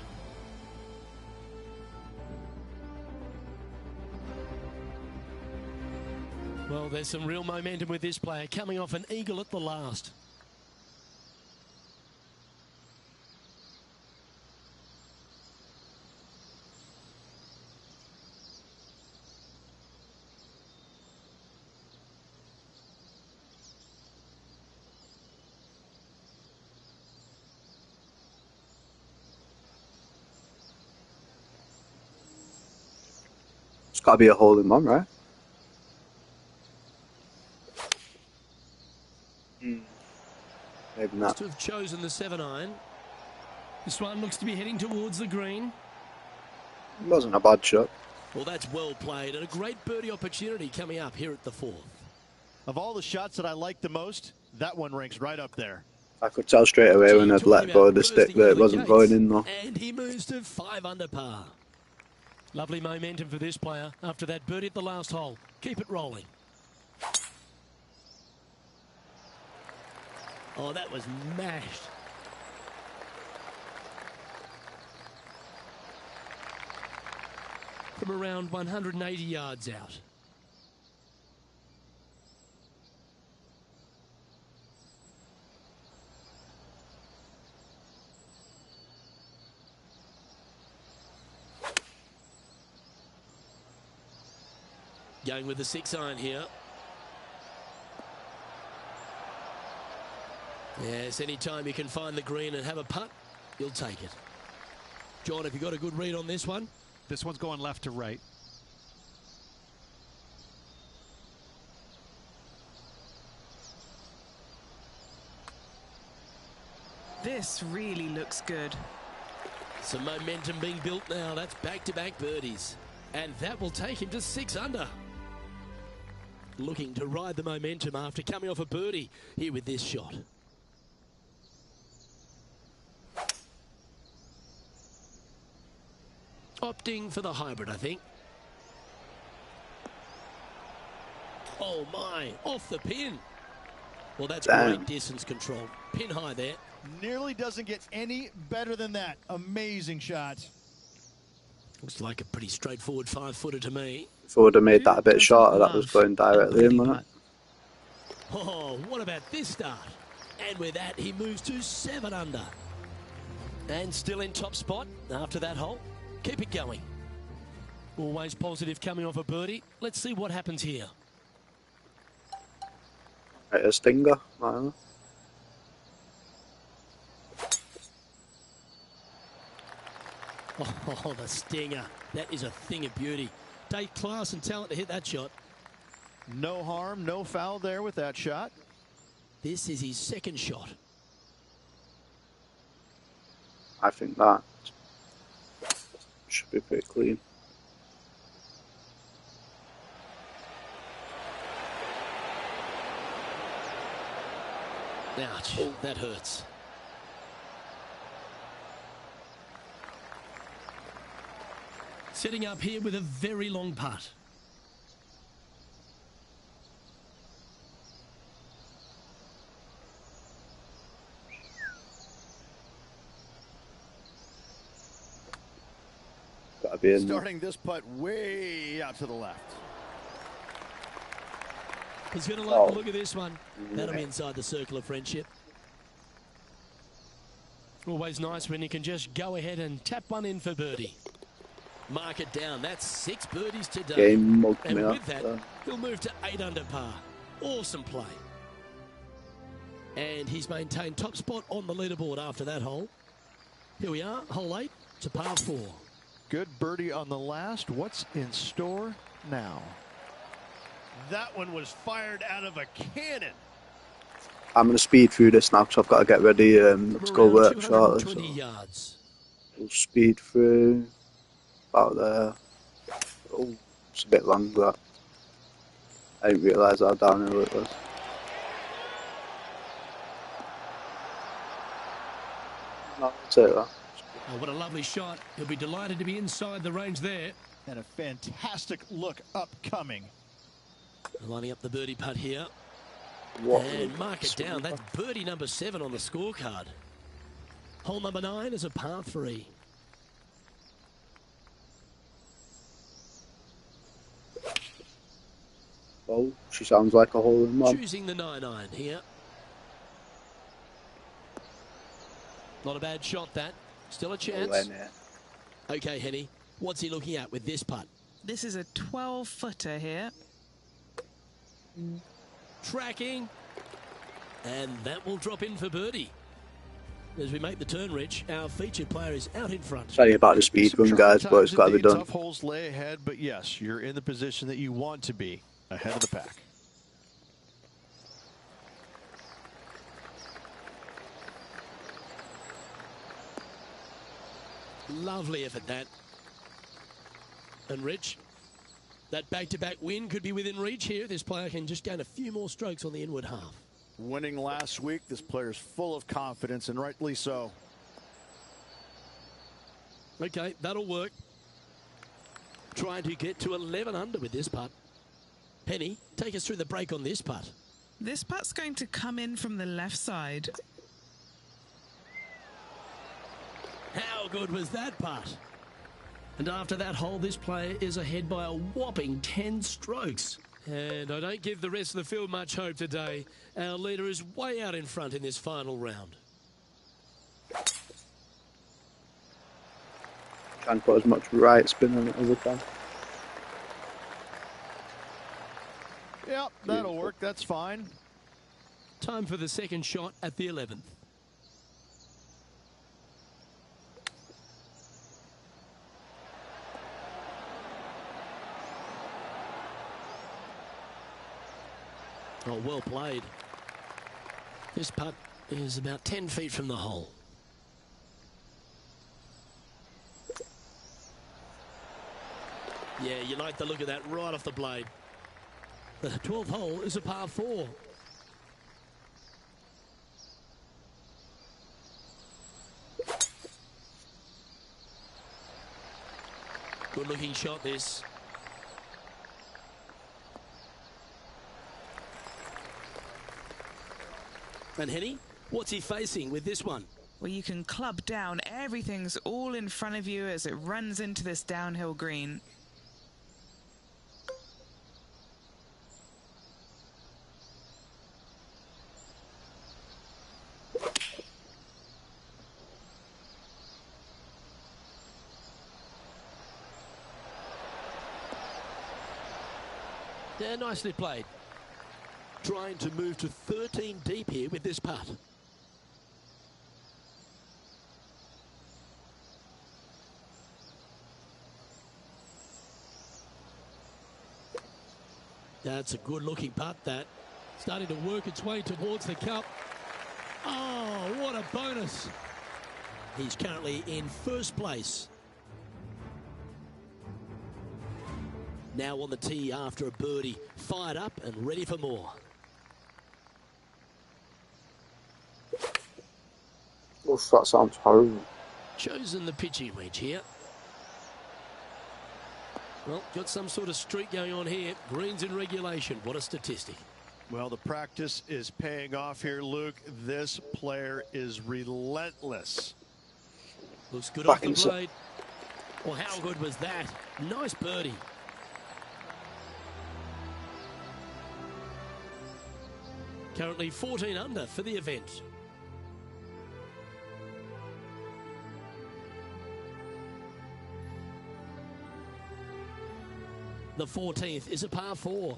S2: Well, there's some real momentum with this player, coming off an eagle at the last.
S8: It's got to be a hole in one, right? Maybe not.
S2: To have chosen the 7-iron. This one looks to be heading towards the green.
S8: It wasn't a bad shot.
S2: Well, that's well played, and a great birdie opportunity coming up here at the 4th.
S1: Of all the shots that I like the most, that one ranks right up there.
S8: I could tell straight away when I'd let go of the stick that it wasn't going in though.
S2: And he moves to 5 under par. Lovely momentum for this player after that birdie at the last hole. Keep it rolling. Oh, that was mashed. From around 180 yards out. Going with the 6-iron here. Yes, anytime you can find the green and have a putt, you'll take it. John, have you got a good read on this one?
S5: This one's going left to right.
S4: This really looks good.
S2: Some momentum being built now. That's back-to-back birdies. And that will take him to 6 under. Looking to ride the momentum after coming off a birdie here with this shot. Opting for the hybrid, I think. Oh my, off the pin. Well, that's great distance control. Pin high there.
S1: Nearly doesn't get any better than that. Amazing shot.
S2: Looks like a pretty straightforward 5-footer to me.
S8: If I would have made that a bit shorter, that was going directly in, wasn't it?
S2: Oh, what about this start? And with that, he moves to 7 under. And still in top spot after that hole. Keep it going. Always positive coming off a birdie. Let's see what happens here.
S8: Right, a stinger. I don't know.
S2: Oh, the stinger. That is a thing of beauty. Take class and talent to hit that shot.
S1: No harm, no foul there with that shot.
S2: This is his 2nd shot.
S8: I think that should be pretty clean.
S2: Ouch, that hurts. Setting up here with a very long putt.
S8: Gotta be in.
S6: Starting this putt way out to the left.
S2: He's going to like the look of this one. That'll be inside the circle of friendship. Always nice when you can just go ahead and tap one in for birdie. Mark it down. That's 6 birdies today.
S8: Game
S2: and with that, he'll move to 8 under par. Awesome play. And he's maintained top spot on the leaderboard after that hole. Here we are, hole 8 to par 4.
S1: Good birdie on the last. What's in store now?
S6: That one was fired out of a cannon.
S8: I'm going to speed through this now because I've got to get ready to go work shortly. So
S2: yards.
S8: We'll speed through about there. Oh, it's a bit long, but I didn't realise how downhill it was. No, I'll take that.
S2: Oh, what a lovely shot. He'll be delighted to be inside the range there.
S1: And a fantastic look upcoming.
S2: Lining up the birdie putt here.
S8: What
S2: and mark it down. That's birdie number 7 on the scorecard. Hole number 9 is a par 3.
S8: Oh, she sounds like a hole in one.
S2: Choosing the 9-iron here. Not a bad shot, that. Still a chance. Okay, Henny. What's he looking at with this putt?
S4: This is a 12-footer here.
S2: Tracking. And that will drop in for birdie. As we make the turn, Rich, our featured player is out in front.
S8: Sorry about the speed run, guys, but it's got to be done.
S1: Tough holes lay ahead, but yes, you're in the position that you want to be, ahead of the pack.
S2: Lovely effort, that. And Rich, that back-to-back win could be within reach here. This player can just gain a few more strokes on the inward half.
S6: Winning last week, this player's full of confidence, and rightly so.
S2: Okay, that'll work. Trying to get to 11 under with this putt. Penny, take us through the break on this putt.
S4: This putt's going to come in from the left side.
S2: How good was that putt? And after that hole, this player is ahead by a whopping 10 strokes. And I don't give the rest of the field much hope today. Our leader is way out in front in this final round.
S8: Try and put as much right spin on it as I can.
S1: Yep, that'll work. That's fine.
S2: Time for the second shot at the 11th. Oh, well played. This putt is about 10 feet from the hole. Yeah, you like the look of that right off the blade. The 12th hole is a par 4. Good looking shot this. And Henny, what's he facing with this one?
S4: Well, you can club down. Everything's all in front of you as it runs into this downhill green.
S2: Yeah, nicely played. Trying to move to 13 deep here with this putt. That's a good looking putt, that. Starting to work its way towards the cup. Oh, what a bonus. He's currently in first place. Now on the tee after a birdie. Fired up and ready for more.
S8: Oh, that sounds horrible.
S2: Chosen the pitching wedge here. Well, got some sort of streak going on here. Greens in regulation. What a statistic.
S3: Well, the practice is paying off here, Luke. This player is relentless.
S2: Looks good off the blade. Well, how good was that? Nice birdie. Currently 14 under for the event. The 14th is a par 4.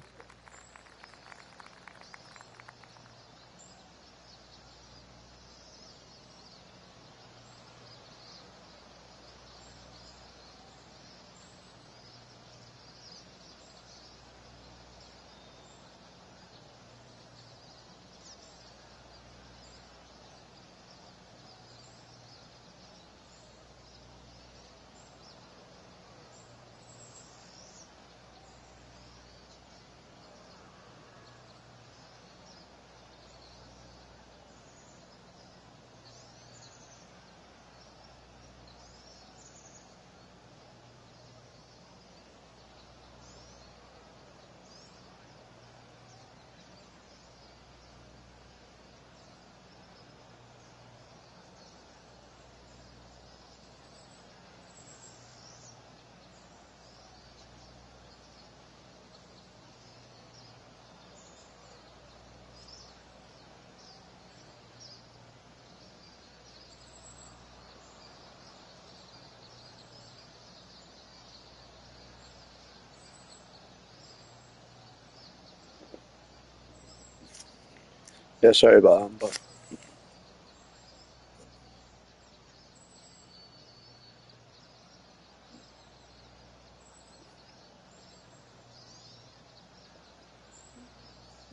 S8: Yeah, sorry about that, but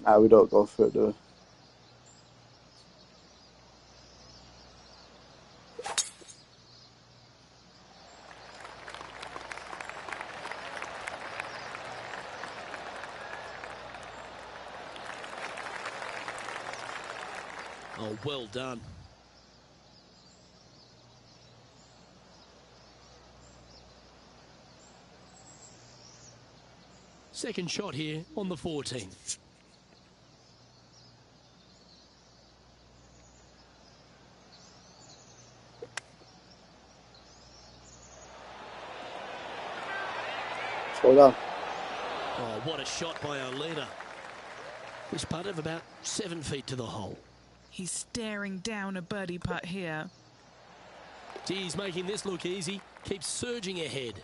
S8: nah, we don't go for it, do we?
S2: Oh, well done. Second shot here on the 14th.
S8: Slow down.
S2: Oh, what a shot by our leader. This putt of about 7 feet to the hole.
S4: He's staring down a birdie putt here.
S2: He's making this look easy. Keeps surging ahead.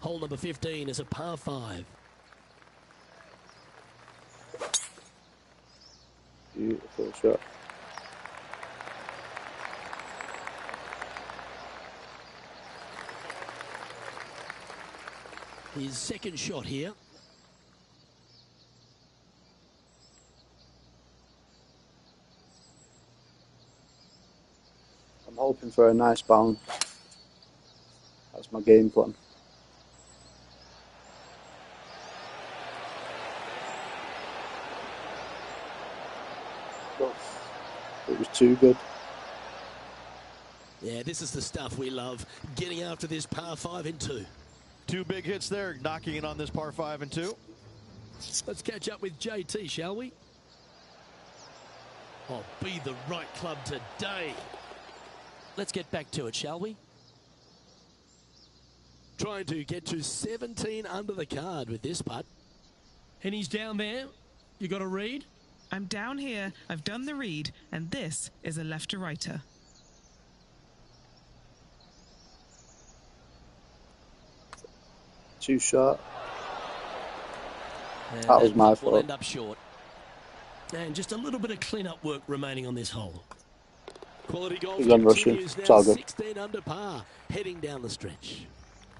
S2: Hole number 15 is a par 5.
S8: Beautiful shot.
S2: His second shot here.
S8: I'm hoping for a nice bounce. That's my game plan. It was too good.
S2: Yeah, this is the stuff we love. Getting after this par 5 and 2.
S1: Two big hits there, knocking in on this par 5 and 2.
S2: Let's catch up with JT, shall we? Oh, be the right club today. Let's get back to it, shall we? Trying to get to 17 under the card with this putt. And he's down there. You got a read?
S4: I'm down here, I've done the read, and this is a left to righter.
S8: Too short.
S2: And
S8: that was my
S2: will
S8: fault.
S2: End up short. And just a little bit of clean-up work remaining on this hole. Quality golf
S8: He's on Russian.
S2: continues
S8: It's
S2: now,
S8: all good.
S2: 16 under par, heading down the stretch.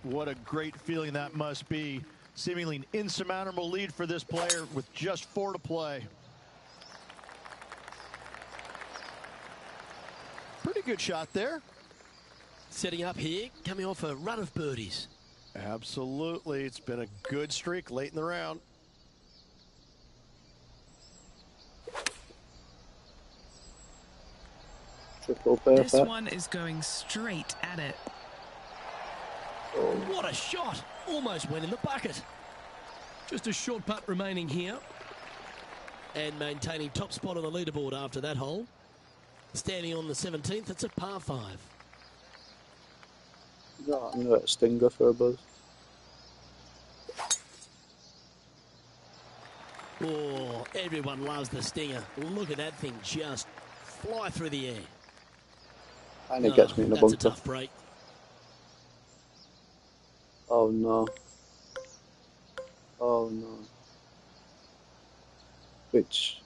S1: What a great feeling that must be. Seemingly an insurmountable lead for this player with just 4 to play. Pretty good shot there.
S2: Setting up here, coming off a run of birdies.
S6: Absolutely. It's been a good streak late in the round.
S8: Triple perfect.
S4: This one is going straight at it.
S2: What a shot! Almost went in the bucket. Just a short putt remaining here. And maintaining top spot on the leaderboard after that hole. Standing on the 17th, it's a par 5.
S8: No, I'm gonna let a stinger for a buzz.
S2: Oh, everyone loves the stinger. Look at that thing just fly through the air.
S8: And it gets me in the
S2: that's
S8: bunker.
S2: a tough break.
S8: Oh no. Oh no. Which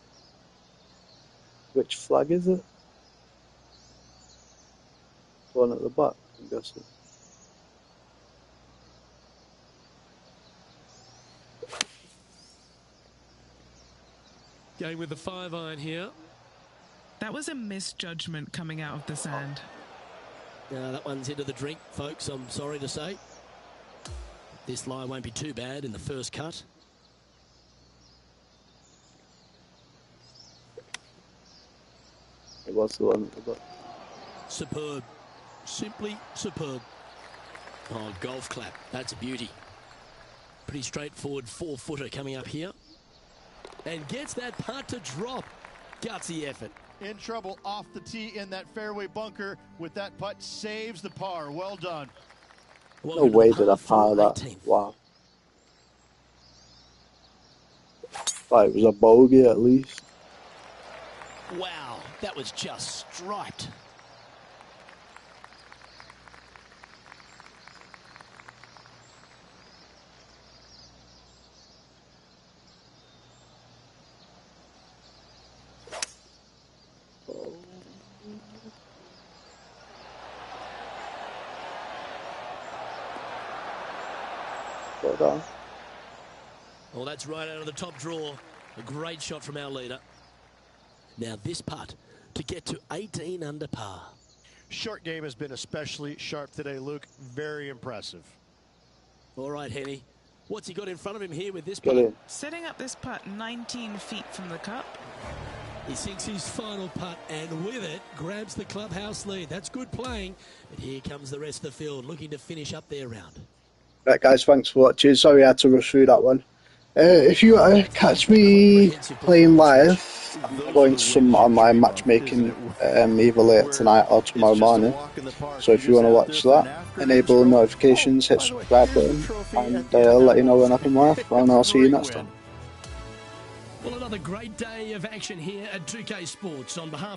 S8: flag is it? The one at the back, I'm guessing.
S2: Going with the 5-iron here.
S4: That was a misjudgment coming out of the sand.
S2: That one's into the drink, folks, I'm sorry to say. This lie won't be too bad in the first cut.
S8: It was the one at the back.
S2: Superb. Simply superb. Oh, golf clap. That's a beauty. Pretty straightforward 4-footer coming up here. And gets that putt to drop. Gutsy effort.
S1: In trouble off the tee in that fairway bunker with that putt, saves the par. Well done.
S8: No way did I par that.
S2: 18th.
S8: Wow. Thought it was a bogey at least.
S2: Wow, that was just striped.
S8: Well done.
S2: Well, that's right out of the top draw. A great shot from our leader. Now this putt to get to 18 under par.
S1: Short game has been especially sharp today, Luke. Very impressive.
S2: All right, Henny. What's he got in front of him here with this
S8: Get
S2: putt?
S8: in.
S4: Setting up this putt 19 feet from the cup.
S2: He sinks his final putt and with it grabs the clubhouse lead. That's good playing. But here comes the rest of the field looking to finish up their round.
S8: Right, guys, thanks for watching. Sorry I had to rush through that one. If you catch me playing live, I'm going to some online matchmaking either later tonight or tomorrow morning. So if you want to watch that, enable notifications, hit subscribe button, and I'll let you know when I come live. And I'll see you next time.
S2: Well, another great day of action here at 2K Sports. On behalf